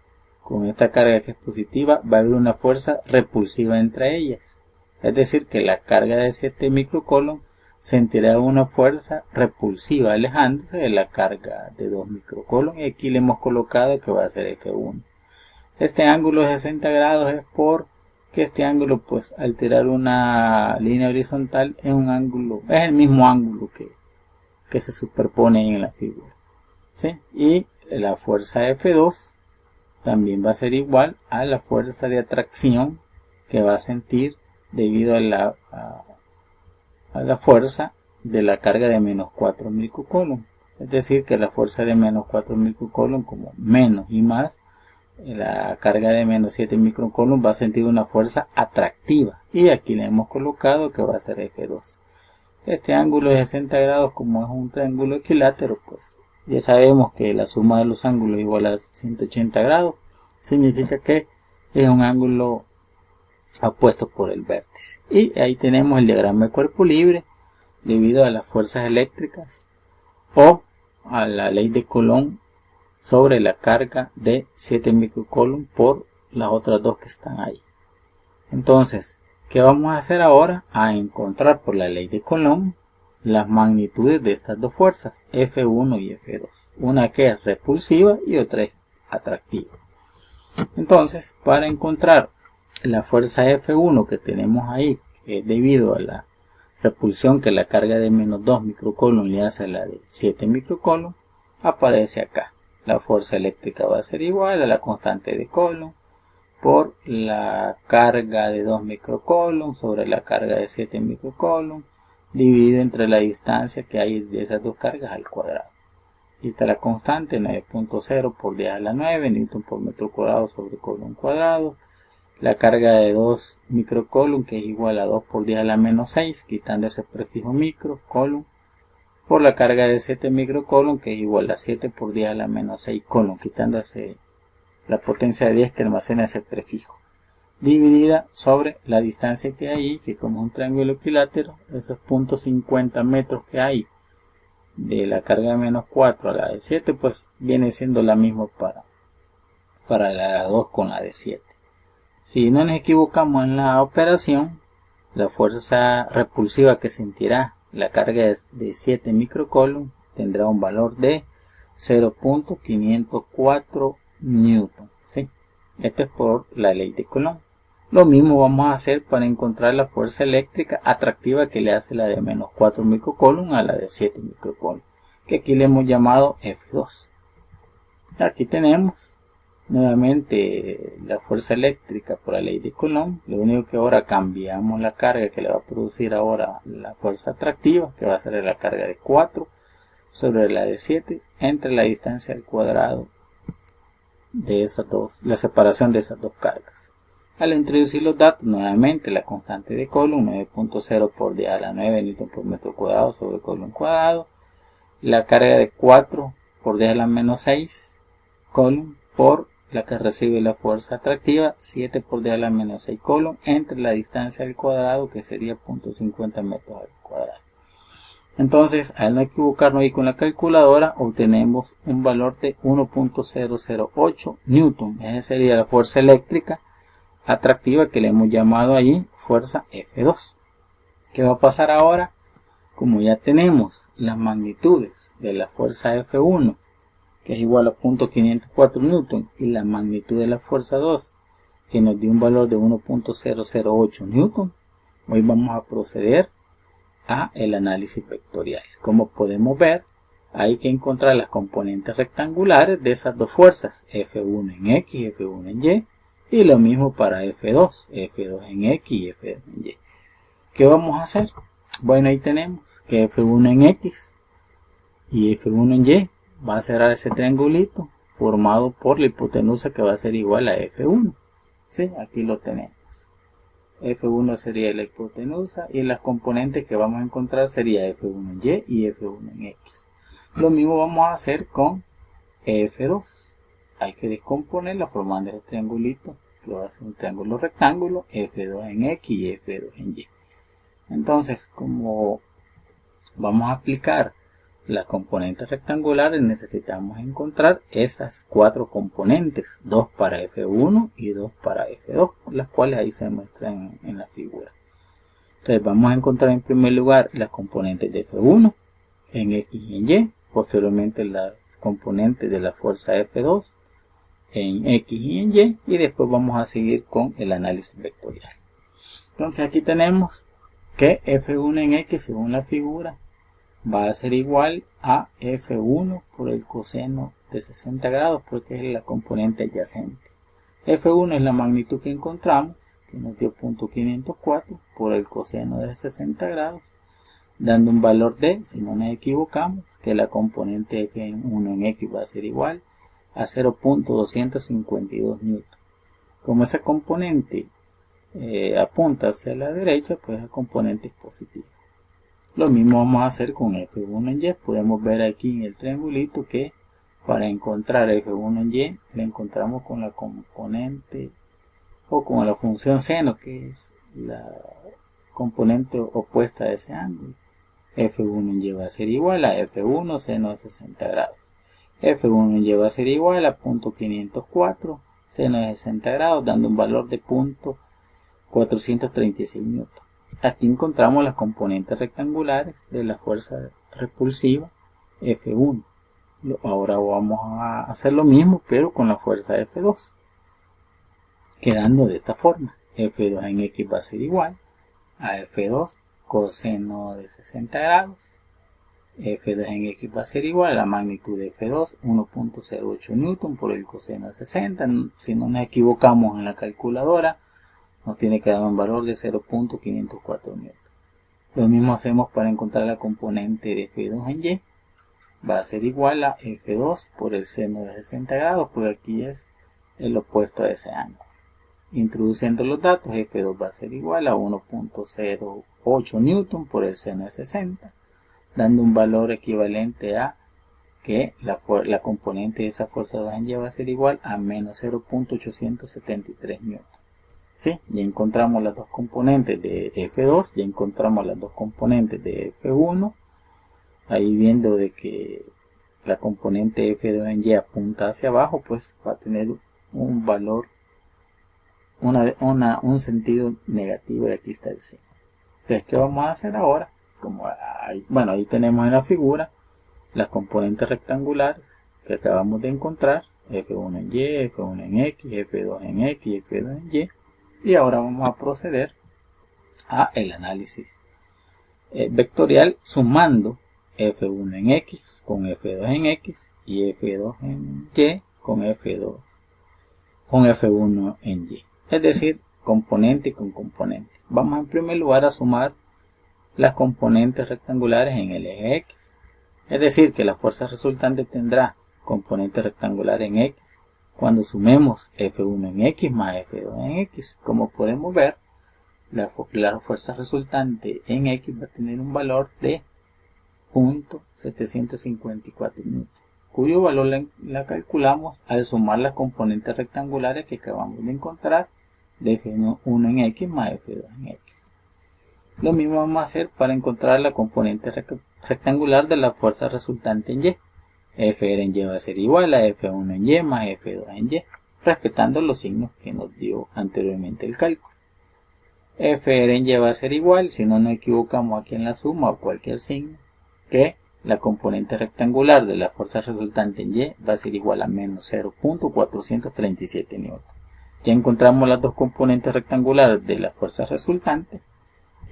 con esta carga que es positiva va a haber una fuerza repulsiva entre ellas. Es decir, que la carga de 7 microcoulomb sentirá una fuerza repulsiva alejándose de la carga de 2 microcoulomb, y aquí le hemos colocado que va a ser F1. Este ángulo de 60 grados es porque este ángulo, pues al tirar una línea horizontal es un ángulo, es el mismo ángulo que se superpone en la figura, ¿sí? Y la fuerza F2 también va a ser igual a la fuerza de atracción que va a sentir debido a la fuerza de la carga de menos 4 microcoulomb. Es decir, que la fuerza de menos 4 microcoulomb como menos y más, la carga de menos 7 microcoulomb va a sentir una fuerza atractiva. Y aquí le hemos colocado que va a ser F2. Este ángulo de 60 grados, como es un triángulo equilátero, pues ya sabemos que la suma de los ángulos es igual a 180 grados. Significa que es un ángulo opuesto por el vértice. Y ahí tenemos el diagrama de cuerpo libre debido a las fuerzas eléctricas o a la ley de Coulomb sobre la carga de 7 microcoulomb por las otras dos que están ahí. Entonces, ¿qué vamos a hacer ahora? A encontrar por la ley de Coulomb las magnitudes de estas dos fuerzas, F1 y F2. Una que es repulsiva y otra es atractiva. Entonces, para encontrar la fuerza F1 que tenemos ahí, que es debido a la repulsión que la carga de menos 2 microcoulomb le hace a la de 7 microcoulomb, aparece acá. La fuerza eléctrica va a ser igual a la constante de Coulomb por la carga de 2 microcoulomb sobre la carga de 7 microcoulomb dividido entre la distancia que hay de esas dos cargas al cuadrado. Y está la constante 9.0 por 10 a la 9 newton por metro cuadrado sobre Coulomb cuadrado. La carga de 2 microcoulomb que es igual a 2 por 10 a la menos 6, quitando ese prefijo micro, coulomb, por la carga de 7 microcoulomb que es igual a 7 por 10 a la menos 6 coulomb, quitando la potencia de 10 que almacena ese prefijo, dividida sobre la distancia que hay ahí, que como es un triángulo equilátero, esos 0.50 metros que hay de la carga de menos 4 a la de 7, pues viene siendo la misma para la de 2 con la de 7. Si no nos equivocamos en la operación, la fuerza repulsiva que sentirá la carga de 7 microcoulomb tendrá un valor de 0.504 newton, ¿sí? Esto es por la ley de Coulomb. Lo mismo vamos a hacer para encontrar la fuerza eléctrica atractiva que le hace la de menos 4 microcoulomb a la de 7 microcoulomb, que aquí le hemos llamado F2. Aquí tenemos nuevamente la fuerza eléctrica por la ley de Coulomb. Lo único que ahora cambiamos la carga que le va a producir ahora la fuerza atractiva, que va a ser la carga de 4 sobre la de 7 entre la distancia al cuadrado de esas dos, la separación de esas dos cargas. Al introducir los datos, nuevamente la constante de Coulomb 9.0 por 10 a la 9 Newton por metro cuadrado sobre Coulomb cuadrado, la carga de 4 por 10 a la menos 6 Coulomb por la que recibe la fuerza atractiva 7 por 10 a la menos 6 Coulomb entre la distancia al cuadrado, que sería 0.50 metros al cuadrado. Entonces, al no equivocarnos ahí con la calculadora, obtenemos un valor de 1.008 Newton. Esa sería la fuerza eléctrica atractiva que le hemos llamado ahí fuerza F2. ¿Qué va a pasar ahora? Como ya tenemos las magnitudes de la fuerza F1, que es igual a 0.504 Newton, y la magnitud de la fuerza 2, que nos dio un valor de 1.008 Newton, hoy vamos a proceder a el análisis vectorial. Como podemos ver, hay que encontrar las componentes rectangulares de esas dos fuerzas, F1 en X, F1 en Y, y lo mismo para F2, F2 en X y F2 en Y. ¿Qué vamos a hacer? Bueno, ahí tenemos que F1 en X y F1 en Y va a cerrar ese triangulito formado por la hipotenusa, que va a ser igual a F1. ¿Sí? Aquí lo tenemos. F1 sería la hipotenusa y las componentes que vamos a encontrar sería F1 en Y y F1 en X. Lo mismo vamos a hacer con F2. Hay que descomponerla formando el triangulito, que va a ser un triángulo rectángulo, F2 en X y F2 en Y. Entonces, como vamos a aplicar las componentes rectangulares, necesitamos encontrar esas cuatro componentes, 2 para F1 y 2 para F2, las cuales ahí se muestran en la figura. Entonces vamos a encontrar en primer lugar las componentes de F1 en X y en Y, posteriormente las componentes de la fuerza F2 en X y en Y, y después vamos a seguir con el análisis vectorial. Entonces aquí tenemos que F1 en X, según la figura, va a ser igual a F1 por el coseno de 60 grados, porque es la componente adyacente. F1 es la magnitud que encontramos, que nos dio 0.504 por el coseno de 60 grados, dando un valor de, si no nos equivocamos, que la componente F1 en X va a ser igual a 0.252 Newton. Como esa componente apunta hacia la derecha, pues la componente es positiva. Lo mismo vamos a hacer con F1 en Y. Podemos ver aquí en el triangulito que para encontrar F1 en Y, la encontramos con la componente o con la función seno, que es la componente opuesta a ese ángulo. F1 en Y va a ser igual a F1 seno de 60 grados. F1 en Y va a ser igual a 0.504 seno de 60 grados, dando un valor de 0.436 newton. Aquí encontramos las componentes rectangulares de la fuerza repulsiva F1. Ahora vamos a hacer lo mismo, pero con la fuerza F2, quedando de esta forma. F2 en X va a ser igual a F2 coseno de 60 grados. F2 en X va a ser igual a la magnitud de F2, 1.08 Newton por el coseno de 60. Si no nos equivocamos en la calculadora, nos tiene que dar un valor de 0.504 Newton. Lo mismo hacemos para encontrar la componente de F2 en Y. Va a ser igual a F2 por el seno de 60 grados, porque aquí es el opuesto a ese ángulo. Introduciendo los datos, F2 va a ser igual a 1.08 Newton por el seno de 60, dando un valor equivalente a que la componente de esa fuerza 2 en Y va a ser igual a menos 0.873 Newton. ¿Sí? Ya encontramos las dos componentes de F2, ya encontramos las dos componentes de F1, ahí viendo de que la componente F2 en Y apunta hacia abajo, pues va a tener un valor, un sentido negativo, y aquí está el signo. Entonces, ¿qué vamos a hacer ahora? Ahí tenemos en la figura las componentes rectangulares que acabamos de encontrar, F1 en Y, F1 en X, F2 en X y F2 en Y. Y ahora vamos a proceder a el análisis vectorial sumando F1 en X con F2 en X y F2 en Y con F1 en Y. Es decir, componente con componente. Vamos en primer lugar a sumar las componentes rectangulares en el eje X. Es decir, que la fuerza resultante tendrá componente rectangular en X cuando sumemos F1 en X más F2 en X. Como podemos ver, la fuerza resultante en X va a tener un valor de 0.754 newton, cuyo valor la calculamos al sumar las componentes rectangulares que acabamos de encontrar de F1 en X más F2 en X. Lo mismo vamos a hacer para encontrar la componente rectangular de la fuerza resultante en Y. Fr en Y va a ser igual a F1 en Y más F2 en Y, respetando los signos que nos dio anteriormente el cálculo. Fr en Y va a ser igual, si no nos equivocamos aquí en la suma o cualquier signo, que la componente rectangular de la fuerza resultante en Y va a ser igual a menos 0.437 newton. Ya encontramos las dos componentes rectangulares de la fuerza resultante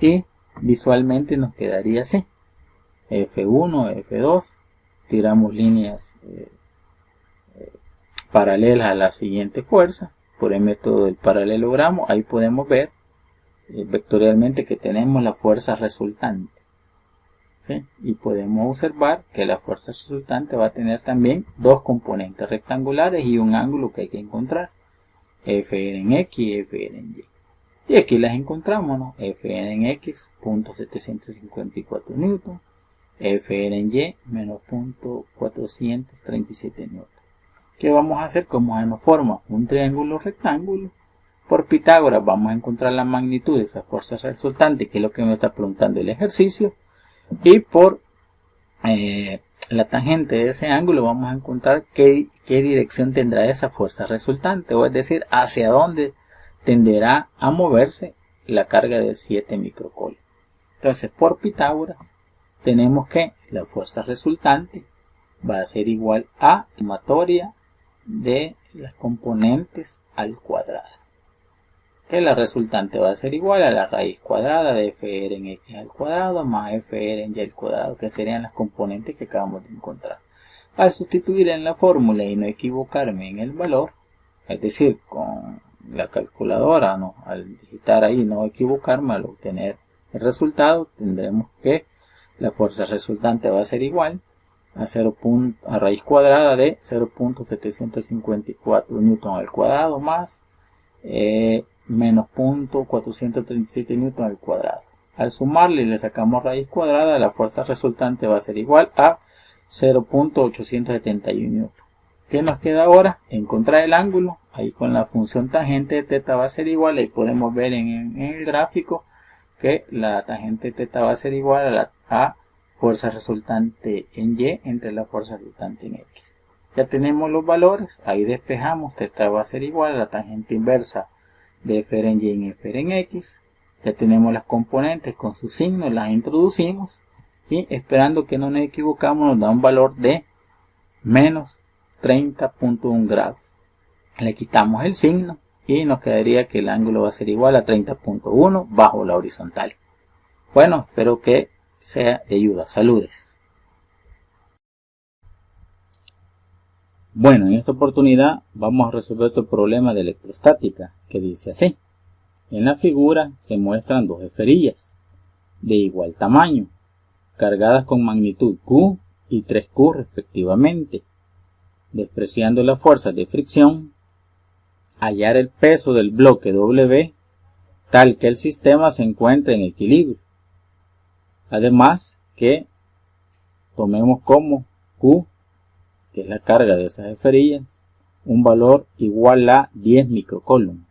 y visualmente nos quedaría así: F1, F2, tiramos líneas paralelas a la siguiente fuerza por el método del paralelogramo. Ahí podemos ver vectorialmente que tenemos la fuerza resultante, ¿sí? Y podemos observar que la fuerza resultante va a tener también dos componentes rectangulares y un ángulo que hay que encontrar: Fr en X y Fr en Y. Y aquí las encontramos, ¿no? Fr en X, 0.754 newton, Fr en Y, menos 0.437 newton. ¿Qué vamos a hacer? Como se nos forma un triángulo rectángulo, por Pitágoras vamos a encontrar la magnitud de esa fuerza resultante, que es lo que me está preguntando el ejercicio, y por la tangente de ese ángulo vamos a encontrar qué dirección tendrá esa fuerza resultante, o es decir, hacia dónde tenderá a moverse la carga de 7 microcoulombs. Entonces, por Pitágoras tenemos que la fuerza resultante va a ser igual a la sumatoria de las componentes al cuadrado, que la resultante va a ser igual a la raíz cuadrada de Fr en X al cuadrado más Fr en Y al cuadrado, que serían las componentes que acabamos de encontrar. Al sustituir en la fórmula y no equivocarme en el valor, es decir, con la calculadora, ¿no?, al digitar ahí no equivocarme, al obtener el resultado tendremos que la fuerza resultante va a ser igual a raíz cuadrada de 0.754 newton al cuadrado más menos 0.437 newton al cuadrado. Al sumarle y le sacamos raíz cuadrada, la fuerza resultante va a ser igual a 0.871 newton. ¿Qué nos queda ahora? Encontrar el ángulo. Ahí con la función tangente de teta va a ser igual. Ahí podemos ver en el gráfico que la tangente de teta va a ser igual a la fuerza resultante en Y entre la fuerza resultante en X. Ya tenemos los valores. Ahí despejamos. Teta va a ser igual a la tangente inversa de Fr en Y en Fr en X. Ya tenemos las componentes con sus signos. Las introducimos. Y esperando que no nos equivocamos, nos da un valor de menos 30.1 grados. Le quitamos el signo y nos quedaría que el ángulo va a ser igual a 30.1 bajo la horizontal. Bueno, espero que sea de ayuda. Saludes. Bueno, en esta oportunidad vamos a resolver otro problema de electrostática que dice así. En la figura se muestran dos esferillas de igual tamaño, cargadas con magnitud Q y 3Q respectivamente. Despreciando las fuerzas de fricción, hallar el peso del bloque W tal que el sistema se encuentre en equilibrio. Además que tomemos como Q, que es la carga de esas esferillas, un valor igual a 10 microcoulombs.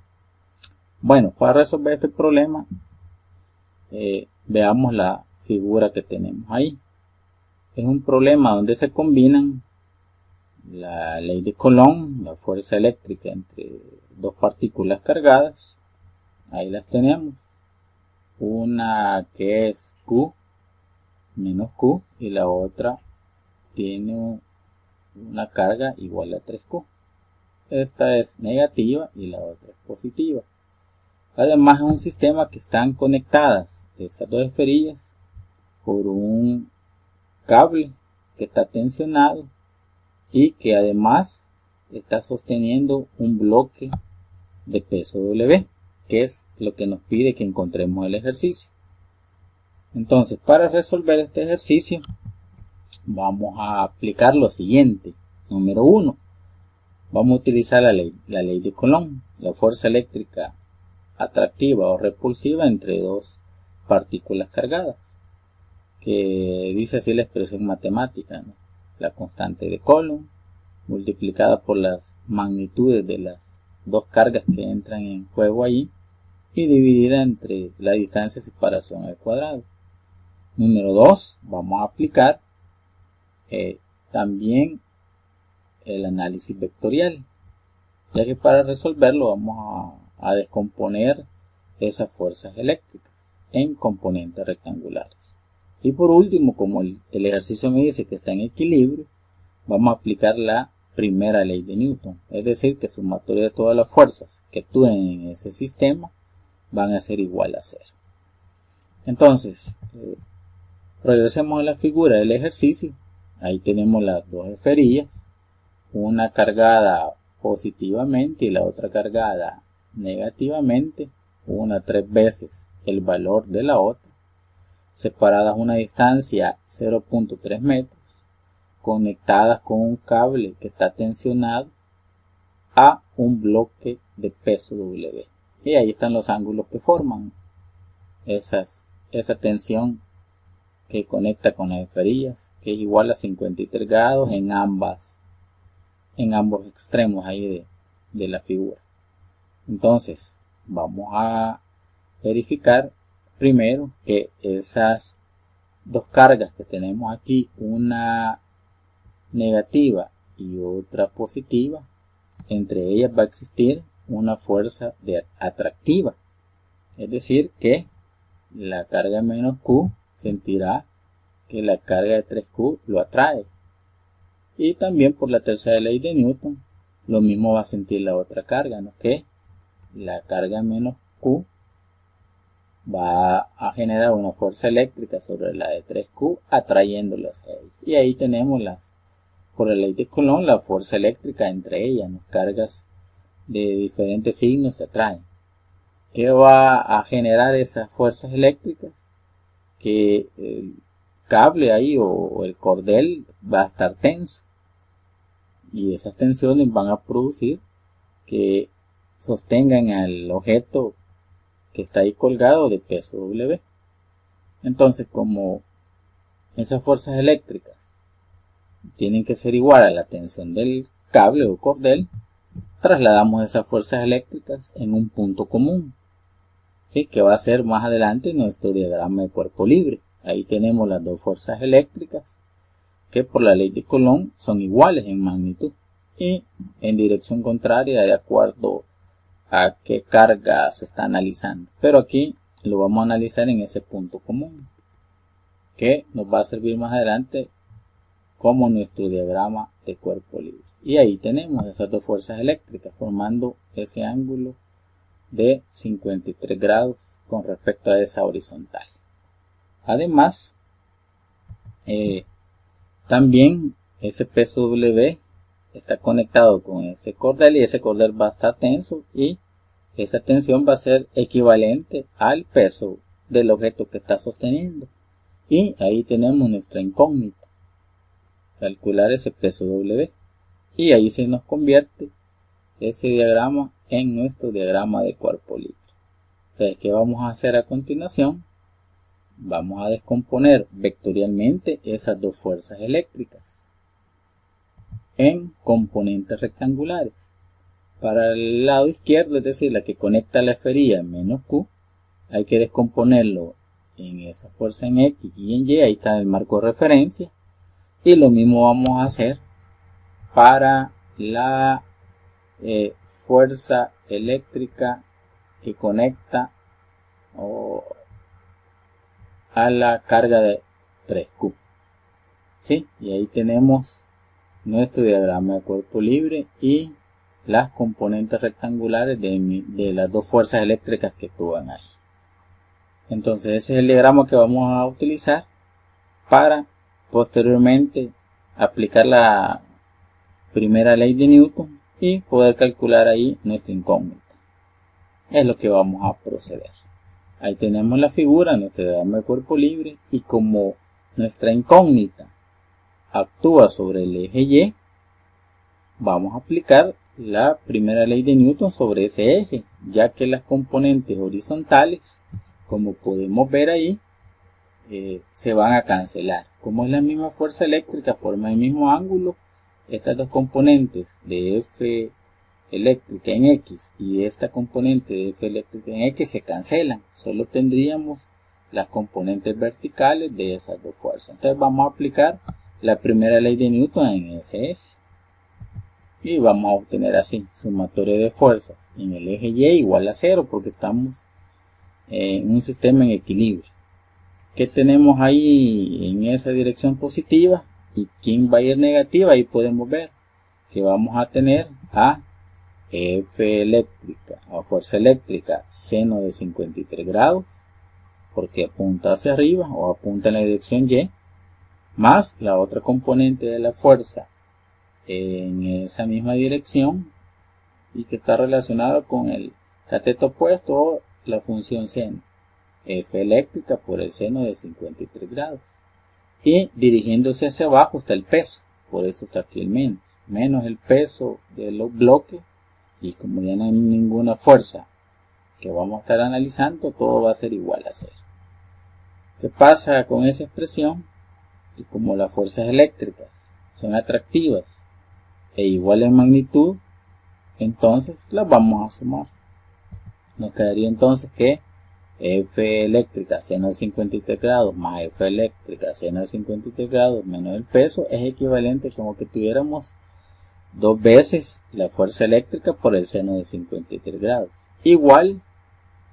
Bueno, para resolver este problema, veamos la figura que tenemos ahí. Es un problema donde se combinan la ley de Coulomb, la fuerza eléctrica entre dos partículas cargadas. Ahí las tenemos. Una que es Q menos Q y la otra tiene una carga igual a 3Q. Esta es negativa y la otra es positiva. Además es un sistema que están conectadas esas dos esferillas por un cable que está tensionado y que además está sosteniendo un bloque de peso W, que es lo que nos pide que encontremos el ejercicio. Entonces, para resolver este ejercicio vamos a aplicar lo siguiente. Número 1. Vamos a utilizar la ley de Coulomb, la fuerza eléctrica atractiva o repulsiva entre dos partículas cargadas, que dice así la expresión matemática, ¿no? La constante de Coulomb multiplicada por las magnitudes de las dos cargas que entran en juego allí y dividida entre la distancia de separación al cuadrado. Número 2, vamos a aplicar también el análisis vectorial, ya que para resolverlo vamos a descomponer esas fuerzas eléctricas en componentes rectangulares. Y por último, como el ejercicio me dice que está en equilibrio, vamos a aplicar la primera ley de Newton, es decir, que sumatoria de todas las fuerzas que actúen en ese sistema van a ser igual a 0. Entonces, regresemos a la figura del ejercicio. Ahí tenemos las dos esferillas, una cargada positivamente y la otra cargada negativamente, una 3 veces el valor de la otra, separadas a una distancia 0.3 metros, conectadas con un cable que está tensionado a un bloque de peso W. Y ahí están los ángulos que forman esa tensión que conecta con las esferillas, que es igual a 53 grados en ambos extremos ahí de la figura. Entonces, vamos a verificar primero que esas dos cargas que tenemos aquí, una negativa y otra positiva, entre ellas va a existir una fuerza atractiva, es decir que la carga menos Q sentirá que la carga de 3Q lo atrae, y también por la tercera ley de Newton lo mismo va a sentir la otra carga, ¿no? Que la carga menos Q va a generar una fuerza eléctrica sobre la de 3Q atrayéndola hacia ella. Y ahí tenemos por la ley de Coulomb la fuerza eléctrica entre ellas, ¿no? Cargas de diferentes signos se atraen. ¿Qué va a generar esas fuerzas eléctricas? Que el cable ahí o el cordel va a estar tenso, y esas tensiones van a producir que sostengan al objeto que está ahí colgado de peso W. Entonces, como esas fuerzas eléctricas tienen que ser igual a la tensión del cable o cordel, trasladamos esas fuerzas eléctricas en un punto común, ¿sí? Que va a ser más adelante nuestro diagrama de cuerpo libre. Ahí tenemos las dos fuerzas eléctricas que por la ley de Coulomb son iguales en magnitud y en dirección contraria de acuerdo a qué carga se está analizando. Pero aquí lo vamos a analizar en ese punto común, que nos va a servir más adelante como nuestro diagrama de cuerpo libre. Y ahí tenemos esas dos fuerzas eléctricas formando ese ángulo de 53 grados con respecto a esa horizontal. Además, también ese peso W está conectado con ese cordel y ese cordel va a estar tenso y esa tensión va a ser equivalente al peso del objeto que está sosteniendo. Y ahí tenemos nuestra incógnita, calcular ese peso W, y ahí se nos convierte ese diagrama en nuestro diagrama de cuerpo libre. Entonces, ¿qué vamos a hacer a continuación? Vamos a descomponer vectorialmente esas dos fuerzas eléctricas en componentes rectangulares. Para el lado izquierdo, es decir, la que conecta la esferilla menos Q, hay que descomponerlo en esa fuerza en X y en Y. Ahí está el marco de referencia. Y lo mismo vamos a hacer para la fuerza eléctrica que conecta a la carga de 3Q. ¿Sí? Y ahí tenemos nuestro diagrama de cuerpo libre y las componentes rectangulares de las dos fuerzas eléctricas que actúan ahí. Entonces ese es el diagrama que vamos a utilizar para posteriormente aplicar la primera ley de Newton y poder calcular ahí nuestra incógnita. Es lo que vamos a proceder. Ahí tenemos la figura, nuestro diagrama de cuerpo libre, y como nuestra incógnita actúa sobre el eje Y, vamos a aplicar la primera ley de Newton sobre ese eje, ya que las componentes horizontales, como podemos ver ahí, se van a cancelar. Como es la misma fuerza eléctrica, forma el mismo ángulo, estas dos componentes de F eléctrica en X y esta componente de F eléctrica en X se cancelan. Solo tendríamos las componentes verticales de esas dos fuerzas. Entonces vamos a aplicar la primera ley de Newton en ese eje. Y vamos a obtener así, sumatoria de fuerzas en el eje Y igual a 0 porque estamos en un sistema en equilibrio. ¿Qué tenemos ahí en esa dirección positiva? ¿Y quién va a ir negativa? Ahí podemos ver que vamos a tener a F eléctrica, o fuerza eléctrica, seno de 53 grados, porque apunta hacia arriba o apunta en la dirección Y, más la otra componente de la fuerza en esa misma dirección y que está relacionada con el cateto opuesto o la función seno. F eléctrica por el seno de 53 grados. Y dirigiéndose hacia abajo está el peso, por eso está aquí el menos el peso de los bloques, y como ya no hay ninguna fuerza que vamos a estar analizando, todo va a ser igual a 0. ¿Qué pasa con esa expresión? Que como las fuerzas eléctricas son atractivas e igual en magnitud, entonces las vamos a sumar. Nos quedaría entonces que F eléctrica seno de 53 grados más F eléctrica seno de 53 grados menos el peso es equivalente como que tuviéramos dos veces la fuerza eléctrica por el seno de 53 grados, igual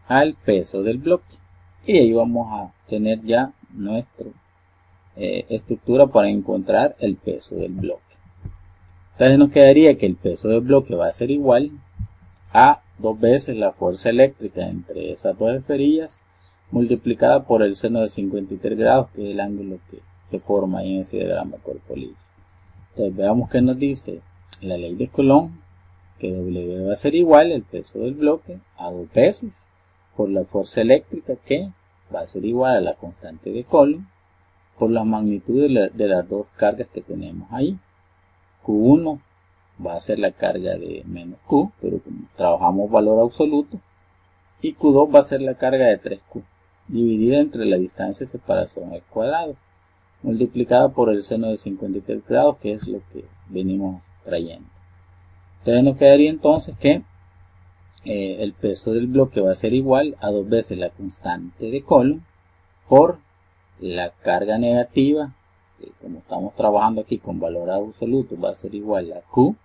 al peso del bloque. Y ahí vamos a tener ya nuestra estructura para encontrar el peso del bloque. Entonces nos quedaría que el peso del bloque va a ser igual a dos veces la fuerza eléctrica entre esas dos esferillas multiplicada por el seno de 53 grados, que es el ángulo que se forma ahí en ese diagrama de cuerpo libre. Entonces veamos que nos dice la ley de Coulomb, que W va a ser igual el peso del bloque a dos veces por la fuerza eléctrica, que va a ser igual a la constante de Coulomb por la magnitud de las dos cargas que tenemos ahí. Q1 va a ser la carga de menos Q, pero como trabajamos valor absoluto, y Q2 va a ser la carga de 3Q, dividida entre la distancia de separación al cuadrado, multiplicada por el seno de 53 grados, que es lo que venimos trayendo. Entonces nos quedaría entonces que el peso del bloque va a ser igual a dos veces la constante de Coulomb por la carga negativa, que como estamos trabajando aquí con valor absoluto va a ser igual a Q,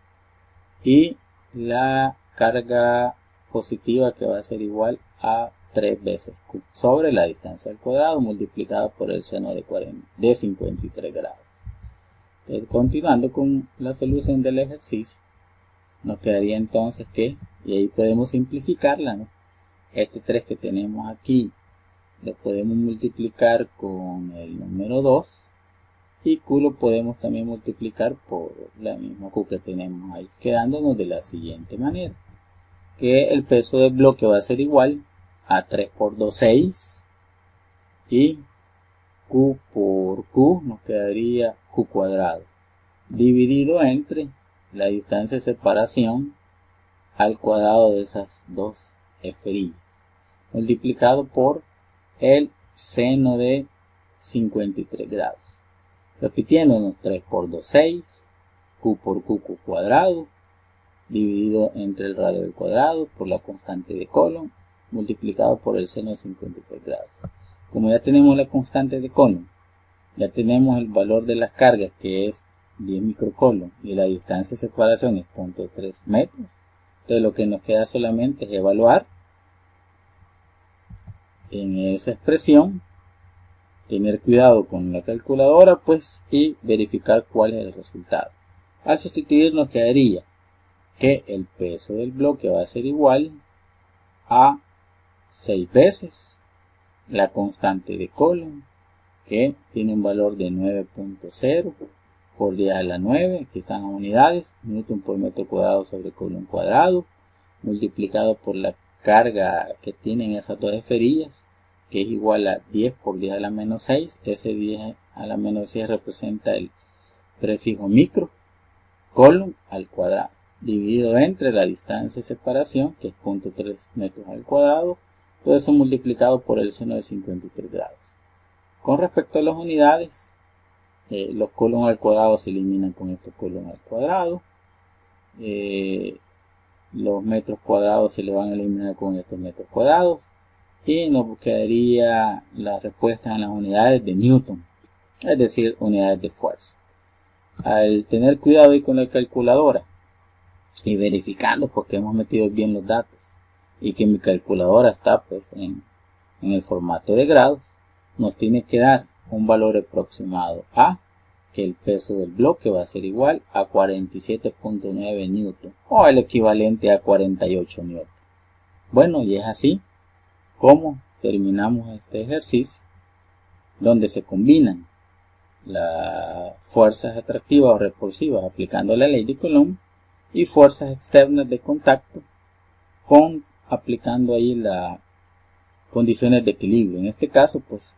y la carga positiva que va a ser igual a 3 veces Q sobre la distancia al cuadrado multiplicada por el seno de 53 grados. Entonces, continuando con la solución del ejercicio, nos quedaría entonces que, y ahí podemos simplificarla, ¿no? Este 3 que tenemos aquí lo podemos multiplicar con el número 2 y Q lo podemos también multiplicar por la misma Q que tenemos ahí, quedándonos de la siguiente manera, que el peso del bloque va a ser igual a 3 por 2, 6, y Q por Q nos quedaría Q cuadrado, dividido entre la distancia de separación al cuadrado de esas dos esferillas, multiplicado por el seno de 53 grados. Repitiéndonos, 3 por 2, 6, Q por Q, Q cuadrado, dividido entre el radio del cuadrado por la constante de Coulomb, multiplicado por el seno de 53 grados. Como ya tenemos la constante de Coulomb, ya tenemos el valor de las cargas, que es 10 microcoulomb, y la distancia de separación es 0.3 metros. Entonces lo que nos queda solamente es evaluar en esa expresión, tener cuidado con la calculadora pues, y verificar cuál es el resultado. Al sustituir nos quedaría que el peso del bloque va a ser igual a 6 veces la constante de Coulomb, que tiene un valor de 9.0 por 10 a la 9, que están las unidades, newton por metro cuadrado sobre Coulomb cuadrado, multiplicado por la carga que tienen esas dos esferillas, que es igual a 10 por 10 a la menos 6. Ese 10 a la menos 6 representa el prefijo micro, column al cuadrado, dividido entre la distancia de separación, que es 0.3 metros al cuadrado, todo eso multiplicado por el seno de 53 grados. Con respecto a las unidades, los column al cuadrado se eliminan con estos column al cuadrado, los metros cuadrados se le van a eliminar con estos metros cuadrados, y nos quedaría la respuesta en las unidades de Newton, es decir, unidades de fuerza. Al tener cuidado y con la calculadora y verificando porque hemos metido bien los datos y que mi calculadora está pues en el formato de grados, nos tiene que dar un valor aproximado a que el peso del bloque va a ser igual a 47.9 newton o el equivalente a 48 newton. Bueno, y es así como terminamos este ejercicio, donde se combinan las fuerzas atractivas o repulsivas aplicando la ley de Coulomb y fuerzas externas de contacto con aplicando ahí las condiciones de equilibrio, en este caso pues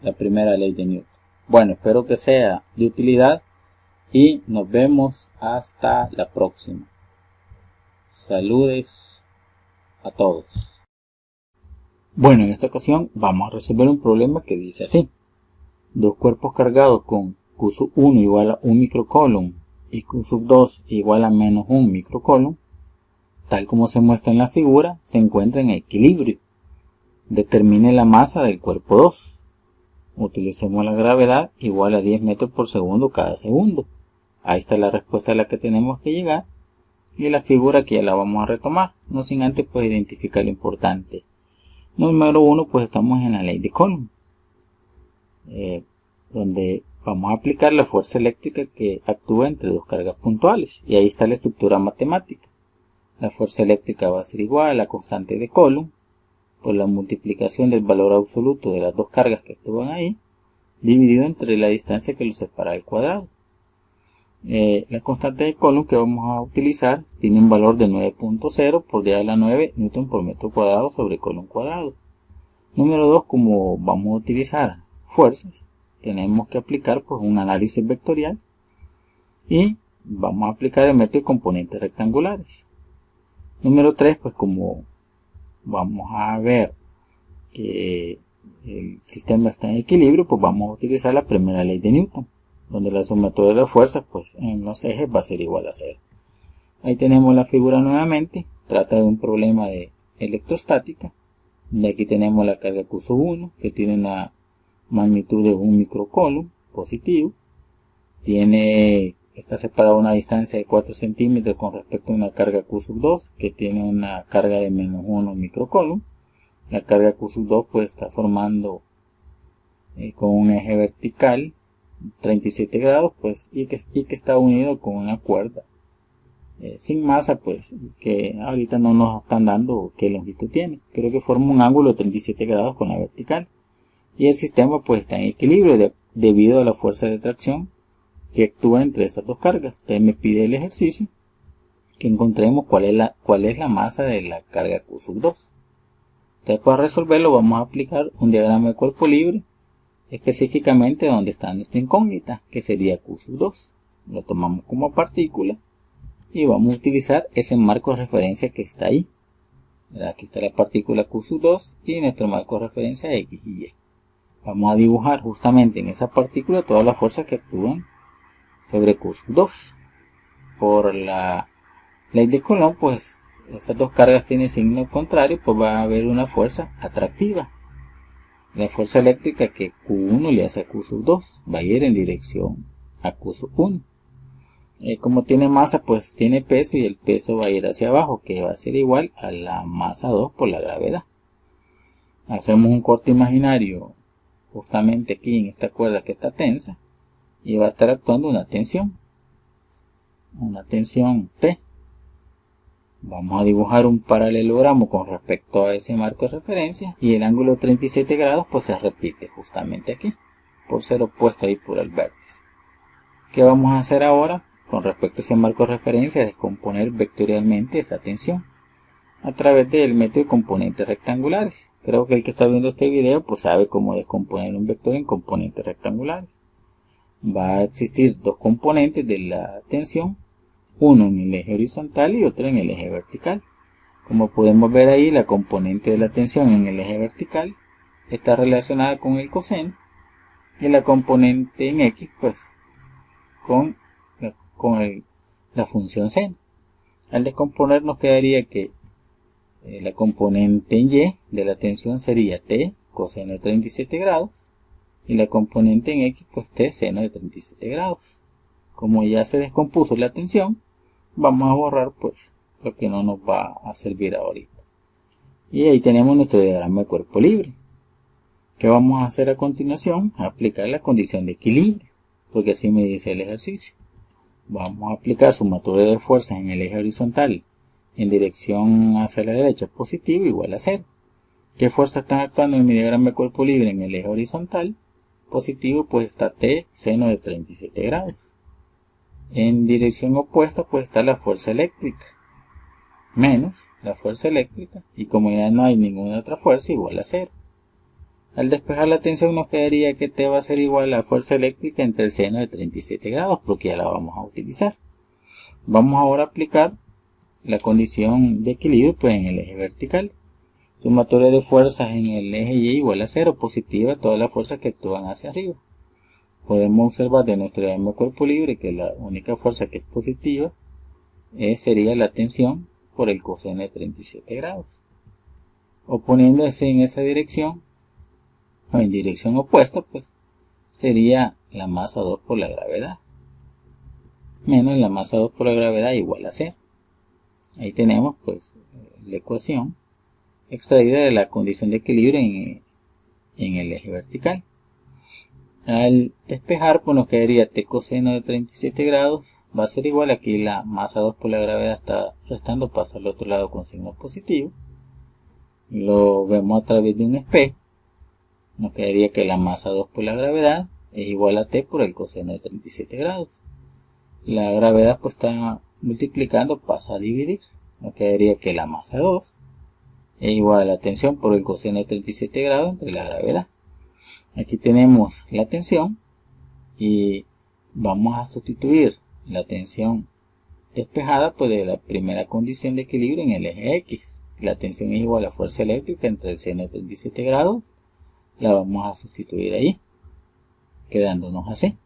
la primera ley de Newton. Bueno, espero que sea de utilidad y nos vemos hasta la próxima. Saludes a todos. Bueno, en esta ocasión vamos a resolver un problema que dice así: dos cuerpos cargados con Q sub 1 igual a 1 microcoulomb y Q sub 2 igual a menos 1 microcoulomb, tal como se muestra en la figura, se encuentran en equilibrio. Determine la masa del cuerpo 2. Utilicemos la gravedad igual a 10 metros por segundo cada segundo. Ahí está la respuesta a la que tenemos que llegar, y la figura que ya la vamos a retomar, no sin antes pues identificar lo importante. Número 1, pues estamos en la ley de Coulomb, donde vamos a aplicar la fuerza eléctrica que actúa entre dos cargas puntuales, y ahí está la estructura matemática. La fuerza eléctrica va a ser igual a la constante de Coulomb por la multiplicación del valor absoluto de las dos cargas que actúan ahí, dividido entre la distancia que los separa al cuadrado. La constante de Coulomb que vamos a utilizar tiene un valor de 9.0 por 10 a la 9 newton por metro cuadrado sobre Coulomb cuadrado. Número 2, como vamos a utilizar fuerzas, tenemos que aplicar pues un análisis vectorial y vamos a aplicar el método de componentes rectangulares. Número 3, pues como vamos a ver que el sistema está en equilibrio, pues vamos a utilizar la primera ley de Newton, donde la sumatoria de las fuerzas pues en los ejes va a ser igual a 0. Ahí tenemos la figura nuevamente, trata de un problema de electrostática, de aquí tenemos la carga Q sub 1 que tiene una magnitud de 1 microcoulomb positivo, está separada una distancia de 4 centímetros con respecto a una carga Q sub 2 que tiene una carga de menos 1 microcoulomb. La carga Q sub 2 pues está formando con un eje vertical 37 grados pues y que está unido con una cuerda sin masa pues que ahorita no nos están dando qué longitud tiene, creo que forma un ángulo de 37 grados con la vertical, y el sistema pues está en equilibrio debido a la fuerza de tracción que actúa entre esas dos cargas. Entonces me pide el ejercicio que encontremos cuál es la masa de la carga Q sub 2. Entonces para resolverlo vamos a aplicar un diagrama de cuerpo libre, específicamente donde está nuestra incógnita, que sería Q sub 2. Lo tomamos como partícula y vamos a utilizar ese marco de referencia que está ahí. Aquí está la partícula Q sub 2 y nuestro marco de referencia X y Y. Vamos a dibujar justamente en esa partícula todas las fuerzas que actúan sobre Q sub 2. Por la ley de Coulomb, pues esas dos cargas tienen signo contrario, pues va a haber una fuerza atractiva. La fuerza eléctrica que Q1 le hace a Q sub 2 va a ir en dirección a Q sub 1. Como tiene masa, pues tiene peso, y el peso va a ir hacia abajo, que va a ser igual a la masa 2 por la gravedad. Hacemos un corte imaginario justamente aquí en esta cuerda que está tensa, y va a estar actuando una tensión T. Vamos a dibujar un paralelogramo con respecto a ese marco de referencia, y el ángulo de 37 grados pues se repite justamente aquí, por ser opuesto ahí por el vértice. ¿Qué vamos a hacer ahora? Con respecto a ese marco de referencia, descomponer vectorialmente esa tensión a través del método de componentes rectangulares. Creo que el que está viendo este video pues sabe cómo descomponer un vector en componentes rectangulares. va a existir dos componentes de la tensión, uno en el eje horizontal y otro en el eje vertical. Como podemos ver ahí, la componente de la tensión en el eje vertical está relacionada con el coseno y la componente en X pues con la función seno. Al descomponer nos quedaría que la componente en Y de la tensión sería T coseno de 37 grados y la componente en X pues T seno de 37 grados. Como ya se descompuso la tensión, vamos a borrar pues lo que no nos va a servir ahorita. Y ahí tenemos nuestro diagrama de cuerpo libre. ¿Qué vamos a hacer a continuación? Aplicar la condición de equilibrio, porque así me dice el ejercicio. Vamos a aplicar sumatoria de fuerzas en el eje horizontal en dirección hacia la derecha positivo igual a 0. ¿Qué fuerzas están actuando en mi diagrama de cuerpo libre en el eje horizontal? Positivo pues está T seno de 37 grados. En dirección opuesta pues está la fuerza eléctrica menos la fuerza eléctrica, y como ya no hay ninguna otra fuerza, igual a 0. Al despejar la tensión nos quedaría que T va a ser igual a la fuerza eléctrica entre el seno de 37 grados, porque ya la vamos a utilizar. Vamos ahora a aplicar la condición de equilibrio pues en el eje vertical. Sumatoria de fuerzas en el eje Y igual a 0, positiva todas las fuerzas que actúan hacia arriba. Podemos observar de nuestro diagrama de cuerpo libre que la única fuerza que es positiva sería la tensión por el coseno de 37 grados. Oponiéndose en esa dirección, o en dirección opuesta, pues sería la masa 2 por la gravedad, menos la masa 2 por la gravedad igual a 0. Ahí tenemos pues la ecuación extraída de la condición de equilibrio en el eje vertical. Al despejar pues nos quedaría T coseno de 37 grados va a ser igual, aquí la masa 2 por la gravedad está restando, pasa al otro lado con signo positivo. Lo vemos a través de un espejo. Nos quedaría que la masa 2 por la gravedad es igual a T por el coseno de 37 grados. La gravedad pues está multiplicando, pasa a dividir. Nos quedaría que la masa 2 es igual a la tensión por el coseno de 37 grados entre la gravedad. Aquí tenemos la tensión y vamos a sustituir la tensión despejada pues de la primera condición de equilibrio en el eje X. La tensión es igual a la fuerza eléctrica entre el seno de 37 grados. La vamos a sustituir ahí, quedándonos así,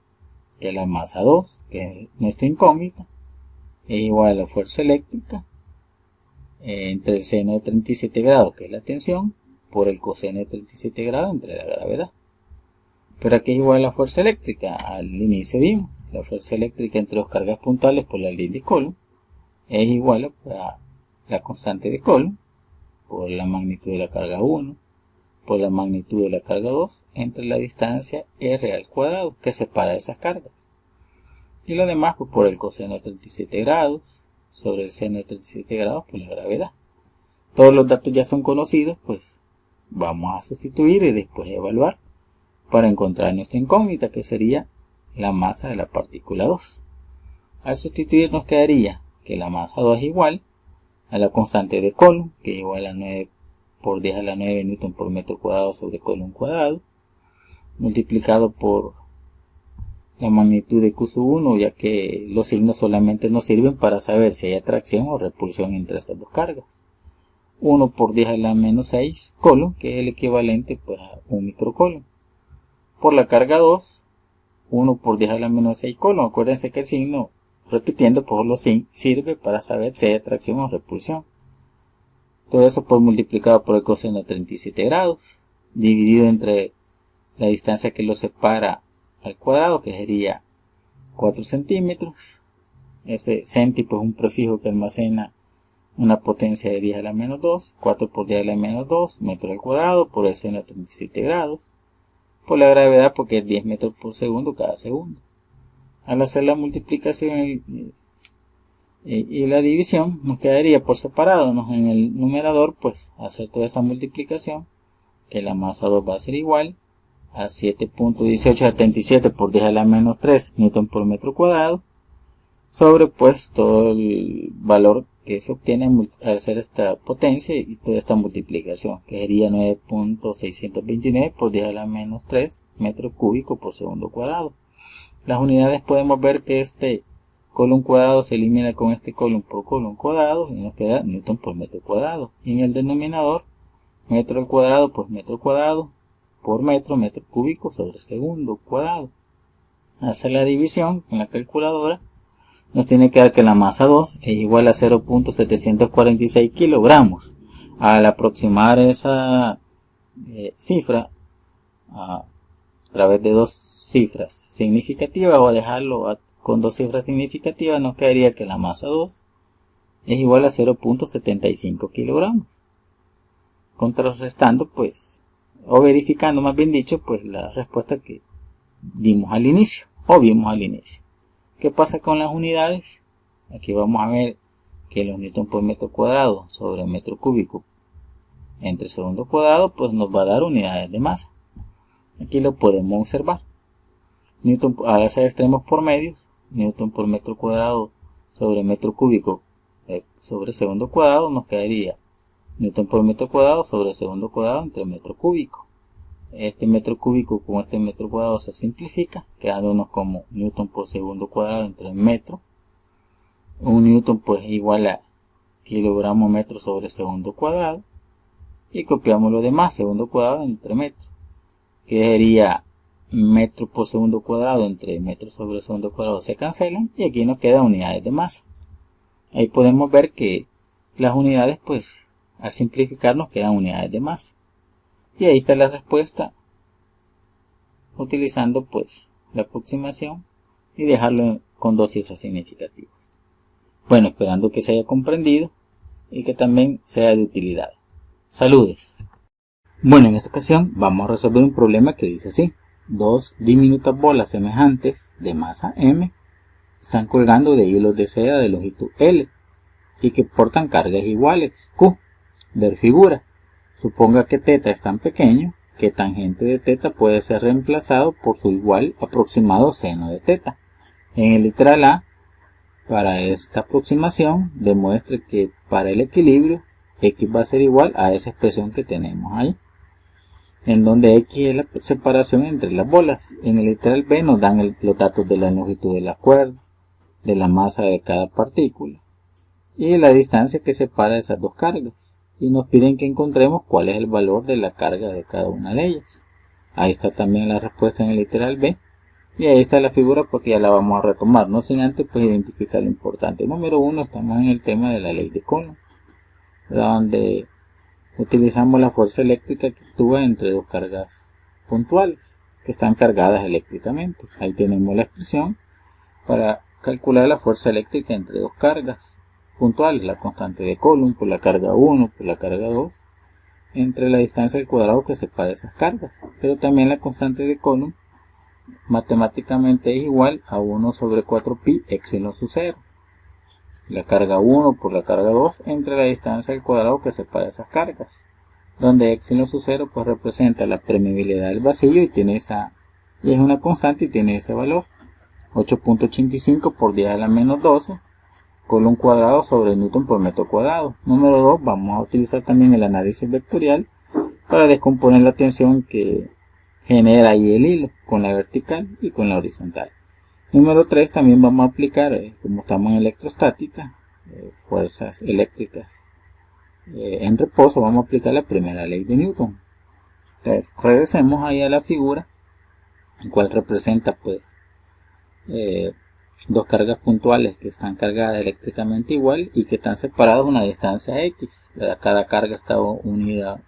que la masa 2, que es nuestra incógnita, es igual a la fuerza eléctrica entre el seno de 37 grados, que es la tensión, por el coseno de 37 grados entre la gravedad. Pero aquí es igual a la fuerza eléctrica. Al inicio vimos la fuerza eléctrica entre dos cargas puntuales por la ley de Coulomb es igual a la constante de Coulomb por la magnitud de la carga 1 por la magnitud de la carga 2 entre la distancia r al cuadrado que separa esas cargas. Y lo demás pues por el coseno de 37 grados sobre el seno de 37 grados por la gravedad. Todos los datos ya son conocidos, pues vamos a sustituir y después evaluar para encontrar nuestra incógnita, que sería la masa de la partícula 2. Al sustituir nos quedaría que la masa 2 es igual a la constante de Coulomb, que es igual a 9 por 10 a la 9 newton por metro cuadrado sobre Coulomb cuadrado, multiplicado por la magnitud de Q1, ya que los signos solamente nos sirven para saber si hay atracción o repulsión entre estas dos cargas. 1 por 10 a la menos 6 Coulomb, que es el equivalente pues, a 1 microcoulomb. Por la carga 2, 1 por 10 a la menos 6 Coulomb. Acuérdense que el signo, repitiendo, por lo sirve para saber si hay atracción o repulsión. Todo eso pues multiplicado por el coseno de 37 grados, dividido entre la distancia que lo separa al cuadrado, que sería 4 centímetros. Ese centi pues es un prefijo que almacena una potencia de 10 a la menos 2, 4 por 10 a la menos 2, metros al cuadrado, por el seno de 37 grados, por la gravedad porque es 10 metros por segundo cada segundo. Al hacer la multiplicación y la división nos quedaría por separado, en el numerador pues hacer toda esa multiplicación, que la masa 2 va a ser igual a 7.1877 por 10 a la menos 3 newton por metro cuadrado, sobre pues todo el valor que se obtiene al hacer esta potencia y toda esta multiplicación, que sería 9.629 por 10 a la menos 3 metros cúbicos por segundo cuadrado. Las unidades podemos ver que este column cuadrado se elimina con este column por column cuadrado y nos queda newton por metro cuadrado. Y en el denominador, metro al cuadrado pues metro cuadrado por metro, metro cúbico sobre segundo cuadrado. Hacer la división con la calculadora nos tiene que dar que la masa 2 es igual a 0.746 kilogramos. Al aproximar esa cifra a través de dos cifras significativas o dejarlo con dos cifras significativas, nos quedaría que la masa 2 es igual a 0.75 kilogramos. Contrarrestando pues, o verificando más bien dicho, pues la respuesta que dimos al inicio, o vimos al inicio. ¿Qué pasa con las unidades? Aquí vamos a ver que los newton por metro cuadrado sobre metro cúbico entre segundo cuadrado pues nos va a dar unidades de masa. Aquí lo podemos observar. Newton al hacer extremos por medios, newton por metro cuadrado sobre metro cúbico sobre segundo cuadrado nos quedaría newton por metro cuadrado sobre segundo cuadrado entre metro cúbico. Este metro cúbico con este metro cuadrado se simplifica, quedándonos como newton por segundo cuadrado entre metro. Un newton pues igual a kilogramo metro sobre segundo cuadrado. Y copiamos lo demás, segundo cuadrado entre metro, que sería metro por segundo cuadrado entre metro sobre segundo cuadrado se cancelan y aquí nos quedan unidades de masa. Ahí podemos ver que las unidades pues al simplificar nos quedan unidades de masa. Y ahí está la respuesta utilizando pues la aproximación y dejarlo con dos cifras significativas. Bueno, esperando que se haya comprendido y que también sea de utilidad. Saludes. Bueno, en esta ocasión vamos a resolver un problema que dice así. Dos diminutas bolas semejantes de masa m están colgando de hilos de seda de longitud L y que portan cargas iguales Q. Ver figura. Suponga que θ es tan pequeño que tangente de θ puede ser reemplazado por su igual aproximado seno de θ. En el literal A, para esta aproximación, demuestre que para el equilibrio x va a ser igual a esa expresión que tenemos ahí, en donde x es la separación entre las bolas. En el literal B nos dan los datos de la longitud de la cuerda, de la masa de cada partícula y de la distancia que separa esas dos cargas, y nos piden que encontremos cuál es el valor de la carga de cada una de ellas. Ahí está también la respuesta en el literal B, y ahí está la figura porque ya la vamos a retomar, no sin antes pues identificar lo importante. Número 1, estamos en el tema de la ley de Coulomb, donde utilizamos la fuerza eléctrica que actúa entre dos cargas puntuales que están cargadas eléctricamente. Ahí tenemos la expresión para calcular la fuerza eléctrica entre dos cargas puntuales, la constante de Coulomb por la carga 1 por la carga 2 entre la distancia al cuadrado que separa esas cargas, pero también la constante de Coulomb matemáticamente es igual a 1 sobre 4 pi epsilon sub 0. La carga 1 por la carga 2 entre la distancia al cuadrado que separa esas cargas, donde epsilon sub 0 pues representa la permeabilidad del vacío y es una constante y tiene ese valor 8.85 por 10 a la menos 12 Coulomb cuadrado sobre newton por metro cuadrado. Número 2, vamos a utilizar también el análisis vectorial para descomponer la tensión que genera ahí el hilo con la vertical y con la horizontal. Número 3, también vamos a aplicar, como estamos en electrostática, fuerzas eléctricas en reposo, vamos a aplicar la primera ley de Newton. Entonces, regresemos ahí a la figura, en cual representa pues dos cargas puntuales que están cargadas eléctricamente igual y que están separadas a una distancia x. Cada carga está unida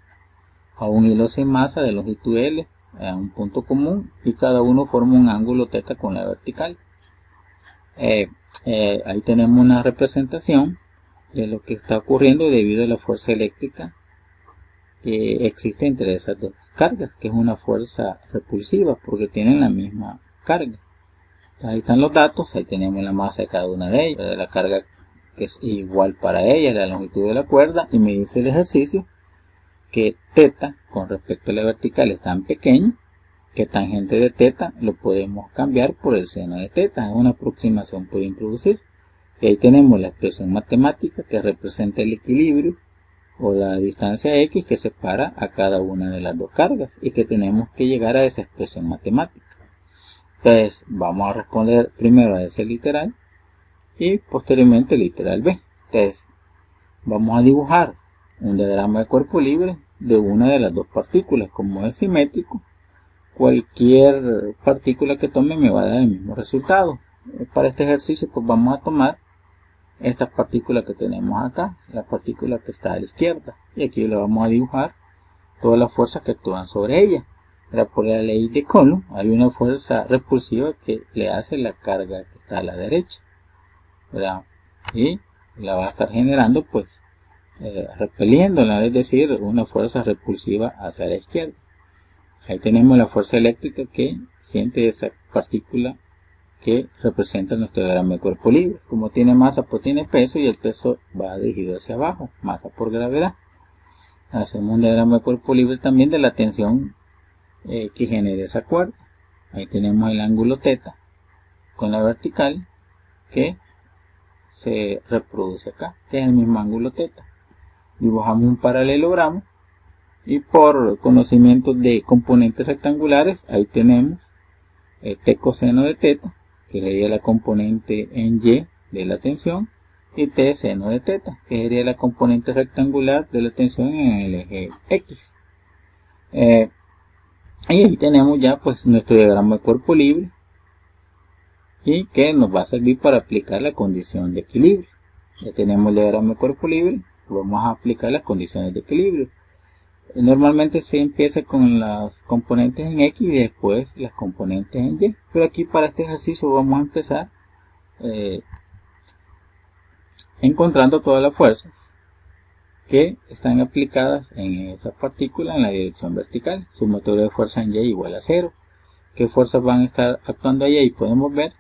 a un hilo sin masa de longitud L, a un punto común, y cada uno forma un ángulo θ con la vertical. Ahí tenemos una representación de lo que está ocurriendo debido a la fuerza eléctrica que existe entre esas dos cargas, que es una fuerza repulsiva porque tienen la misma carga. Ahí están los datos, ahí tenemos la masa de cada una de ellas, la carga que es igual para ella, la longitud de la cuerda, y me dice el ejercicio que θ con respecto a la vertical es tan pequeño que tangente de θ lo podemos cambiar por el seno de θ, es una aproximación por introducir. Y ahí tenemos la expresión matemática que representa el equilibrio o la distancia x que separa a cada una de las dos cargas y que tenemos que llegar a esa expresión matemática. Entonces vamos a responder primero a ese literal y posteriormente el literal B. Entonces vamos a dibujar un diagrama de cuerpo libre de una de las dos partículas. Como es simétrico, cualquier partícula que tome me va a dar el mismo resultado. Para este ejercicio pues vamos a tomar esta partícula que tenemos acá, la partícula que está a la izquierda, y aquí le vamos a dibujar todas las fuerzas que actúan sobre ella. Por la ley de Coulomb hay una fuerza repulsiva que le hace la carga que está a la derecha, ¿verdad? Y la va a estar generando pues repeliéndola, es decir, una fuerza repulsiva hacia la izquierda. Ahí tenemos la fuerza eléctrica que siente esa partícula que representa nuestro diagrama de cuerpo libre. Como tiene masa, pues tiene peso, y el peso va dirigido hacia abajo, masa por gravedad. Hacemos un diagrama de cuerpo libre también de la tensión que genera esa cuerda. Ahí tenemos el ángulo θ con la vertical que se reproduce acá, que es el mismo ángulo θ. Dibujamos un paralelogramo y por conocimiento de componentes rectangulares, ahí tenemos t coseno de θ, que sería la componente en Y de la tensión, y t seno de θ, que sería la componente rectangular de la tensión en el eje X. Y ahí tenemos ya pues nuestro diagrama de cuerpo libre, y que nos va a servir para aplicar la condición de equilibrio. Ya tenemos el diagrama de cuerpo libre, vamos a aplicar las condiciones de equilibrio. Normalmente se empieza con las componentes en X y después las componentes en Y, pero aquí para este ejercicio vamos a empezar encontrando todas las fuerzas que están aplicadas en esa partícula en la dirección vertical. Sumatoria de fuerza en Y igual a 0. ¿Qué fuerzas van a estar actuando allí? Y podemos ver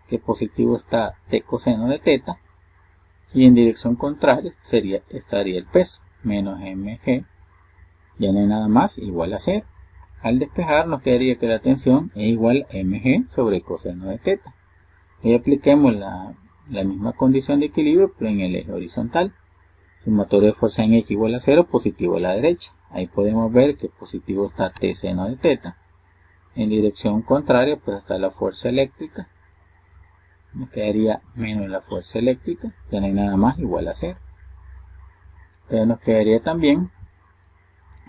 que positivo está t coseno de θ, y en dirección contraria estaría el peso, menos mg, ya no hay nada más, igual a 0. Al despejar nos quedaría que la tensión es igual a mg sobre coseno de θ. Y apliquemos la misma condición de equilibrio, pero en el eje horizontal. Sumatoria de fuerza en X igual a 0, positivo a la derecha. Ahí podemos ver que positivo está t seno de θ. En dirección contraria pues está la fuerza eléctrica. Nos quedaría menos la fuerza eléctrica, ya no hay nada más, igual a 0. Entonces nos quedaría también,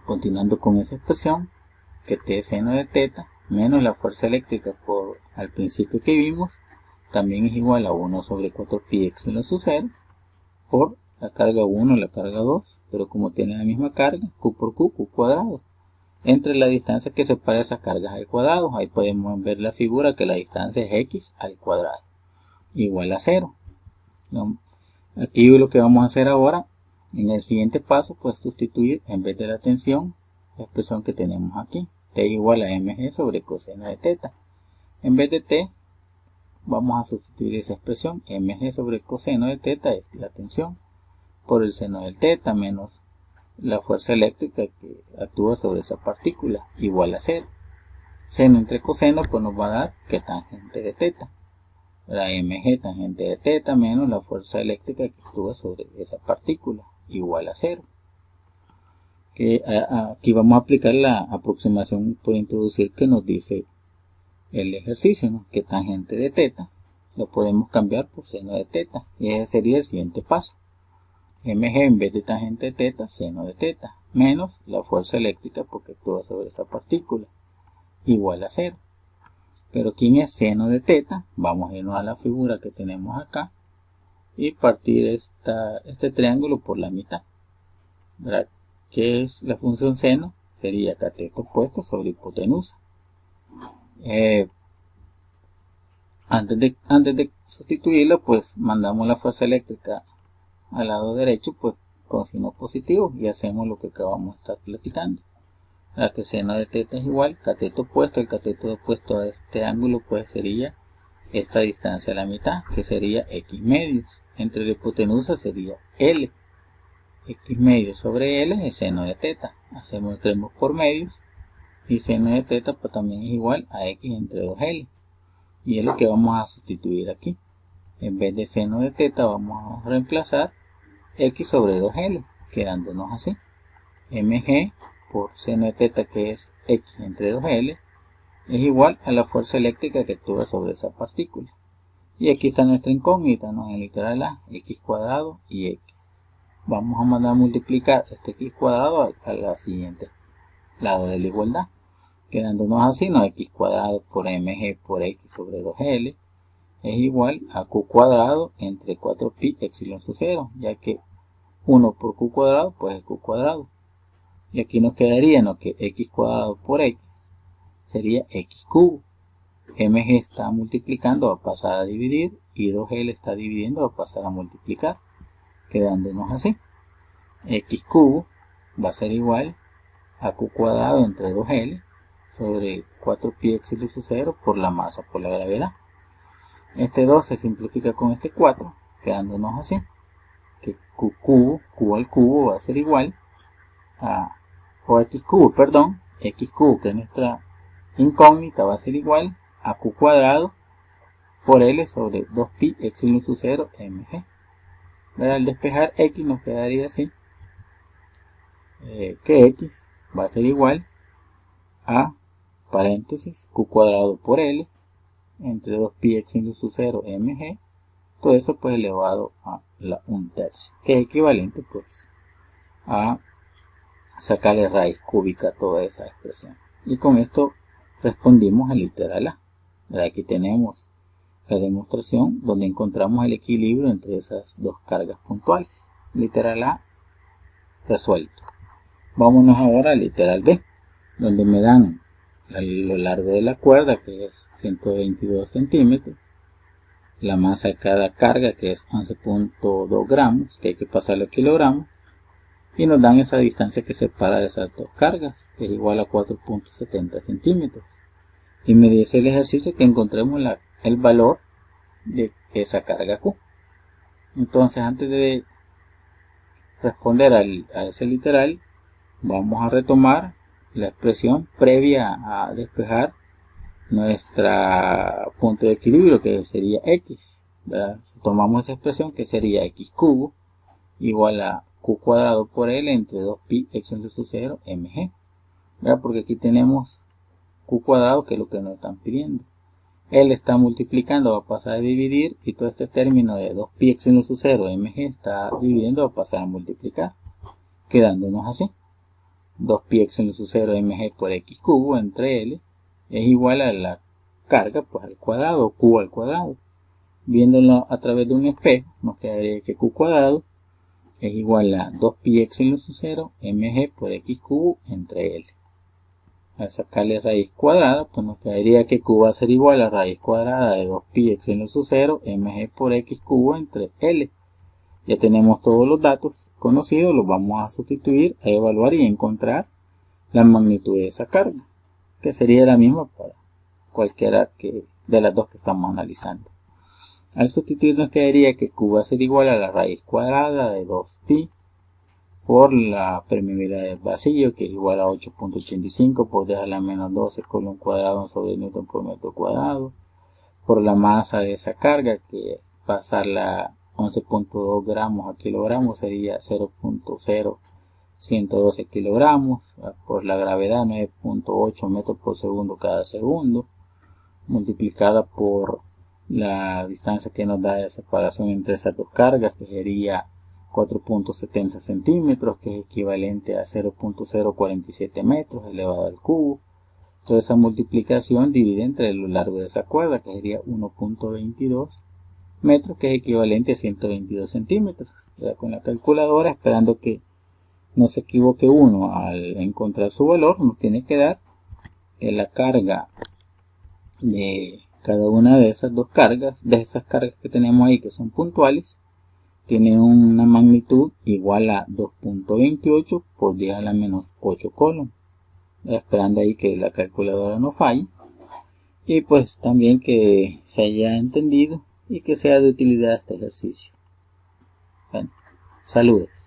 continuando con esa expresión, que t seno de θ menos la fuerza eléctrica por al principio que vimos, también es igual a 1 sobre 4pi epsilon sub 0 por la carga 1 y la carga 2, pero como tiene la misma carga, q por q, q cuadrado, entre la distancia que separa esas cargas al cuadrado. Ahí podemos ver la figura que la distancia es x al cuadrado, igual a 0. Aquí lo que vamos a hacer ahora, en el siguiente paso, pues sustituir en vez de la tensión, la expresión que tenemos aquí, t igual a mg sobre coseno de θ. En vez de t, vamos a sustituir esa expresión, mg sobre coseno de θ es la tensión, por el seno del θ menos la fuerza eléctrica que actúa sobre esa partícula, igual a 0. Seno entre coseno pues nos va a dar que tangente de θ. La mg tangente de θ menos la fuerza eléctrica que actúa sobre esa partícula, igual a 0. Aquí vamos a aplicar la aproximación por introducir que nos dice el ejercicio, ¿no? Que tangente de θ lo podemos cambiar por seno de θ, y ese sería el siguiente paso. Mg en vez de tangente de θ, seno de θ, menos la fuerza eléctrica porque actúa sobre esa partícula, igual a 0. Pero ¿quién es seno de θ? Vamos a irnos a la figura que tenemos acá y partir este triángulo por la mitad, ¿verdad? ¿Qué es la función seno? Sería cateto opuesto sobre hipotenusa. Antes de sustituirlo, pues mandamos la fuerza eléctrica al lado derecho, pues con signo positivo, y hacemos lo que acabamos de estar platicando. La que seno de θ es igual, cateto opuesto, el cateto opuesto a este ángulo pues sería esta distancia a la mitad, que sería x medios, entre la hipotenusa sería L. X medios sobre L es seno de θ, hacemos extremos por medios, y seno de θ pues también es igual a x entre 2L, y es lo que vamos a sustituir aquí. En vez de seno de θ vamos a reemplazar x sobre 2L, quedándonos así, mg por seno de θ que es x entre 2L, es igual a la fuerza eléctrica que actúa sobre esa partícula. Y aquí está nuestra incógnita, ¿no? En el literal A, x cuadrado y x. Vamos a mandar a multiplicar este x cuadrado a la siguiente lado de la igualdad, quedándonos así, ¿no? X cuadrado por mg por x sobre 2L es igual a q cuadrado entre 4pi epsilon sub 0, ya que 1 por q cuadrado pues es q cuadrado. Y aquí nos quedaría, ¿no?, que x cuadrado por x sería x cubo. mg está multiplicando, va a pasar a dividir, y 2L está dividiendo, va a pasar a multiplicar, quedándonos así. X cubo va a ser igual a q cuadrado entre 2L sobre 4pi epsilon sub 0 por la masa por la gravedad. Este 2 se simplifica con este 4, quedándonos así, que q al cubo va a ser igual a, x cubo, que es nuestra incógnita, va a ser igual a q cuadrado por L sobre 2pi epsilon sub 0 mg. Al despejar x nos quedaría así, que x va a ser igual a paréntesis q cuadrado por L entre 2pi epsilon sub 0 mg, todo eso pues elevado a la 1/3, que es equivalente pues a sacarle raíz cúbica a toda esa expresión. Y con esto respondimos al literal A. Aquí tenemos la demostración donde encontramos el equilibrio entre esas dos cargas puntuales. Literal A resuelto. Vámonos ahora al literal B, donde me dan lo largo de la cuerda, que es 122 centímetros, la masa de cada carga, que es 11.2 gramos, que hay que pasarlo a kilogramos, y nos dan esa distancia que separa de esas dos cargas, que es igual a 4.70 centímetros. Y me dice el ejercicio que encontremos el valor de esa carga Q. Entonces, antes de responder a ese literal, vamos a retomar la expresión previa a despejar nuestro punto de equilibrio, que sería x, ¿verdad? Tomamos esa expresión que sería x cubo igual a q cuadrado por L entre 2pi epsilon sub 0 mg, ¿verdad? Porque aquí tenemos q cuadrado, que es lo que nos están pidiendo. L está multiplicando, va a pasar a dividir, y todo este término de 2pi epsilon sub 0 mg está dividiendo, va a pasar a multiplicar, quedándonos así. 2pi epsilon sub 0 mg por x cubo entre L es igual a la carga pues al cuadrado, q al cuadrado. Viéndolo a través de un espejo, nos quedaría que q cuadrado es igual a 2pi epsilon sub 0 mg por x cubo entre L. Al sacarle raíz cuadrada, pues nos quedaría que q va a ser igual a raíz cuadrada de 2pi epsilon sub 0 mg por x cubo entre L. Ya tenemos todos los datos conocidos, los vamos a sustituir, a evaluar y encontrar la magnitud de esa carga, que sería la misma para cualquiera de las dos que estamos analizando. Al sustituir nos quedaría que q va a ser igual a la raíz cuadrada de 2pi por la permeabilidad del vacío, que es igual a 8.85 por dejarla menos 12 coulomb cuadrado sobre newton por metro cuadrado, por la masa de esa carga, que pasarla 11.2 gramos a kilogramos sería 0.0112 kilogramos, por la gravedad 9.8 metros por segundo cada segundo, multiplicada por la distancia que nos da de separación entre esas dos cargas, que sería 4.70 centímetros, que es equivalente a 0.047 metros elevado al cubo. Toda esa multiplicación divide entre lo largo de esa cuerda, que sería 1.22 metros, que es equivalente a 122 centímetros. Ya con la calculadora, esperando que no se equivoque uno al encontrar su valor, nos tiene que dar que la carga de cada una de esas dos cargas, de esas cargas que tenemos ahí que son puntuales, tiene una magnitud igual a 2.28 por 10 a la menos 8 coulomb. Esperando ahí que la calculadora no falle, y pues también que se haya entendido y que sea de utilidad este ejercicio. Bueno, saludos.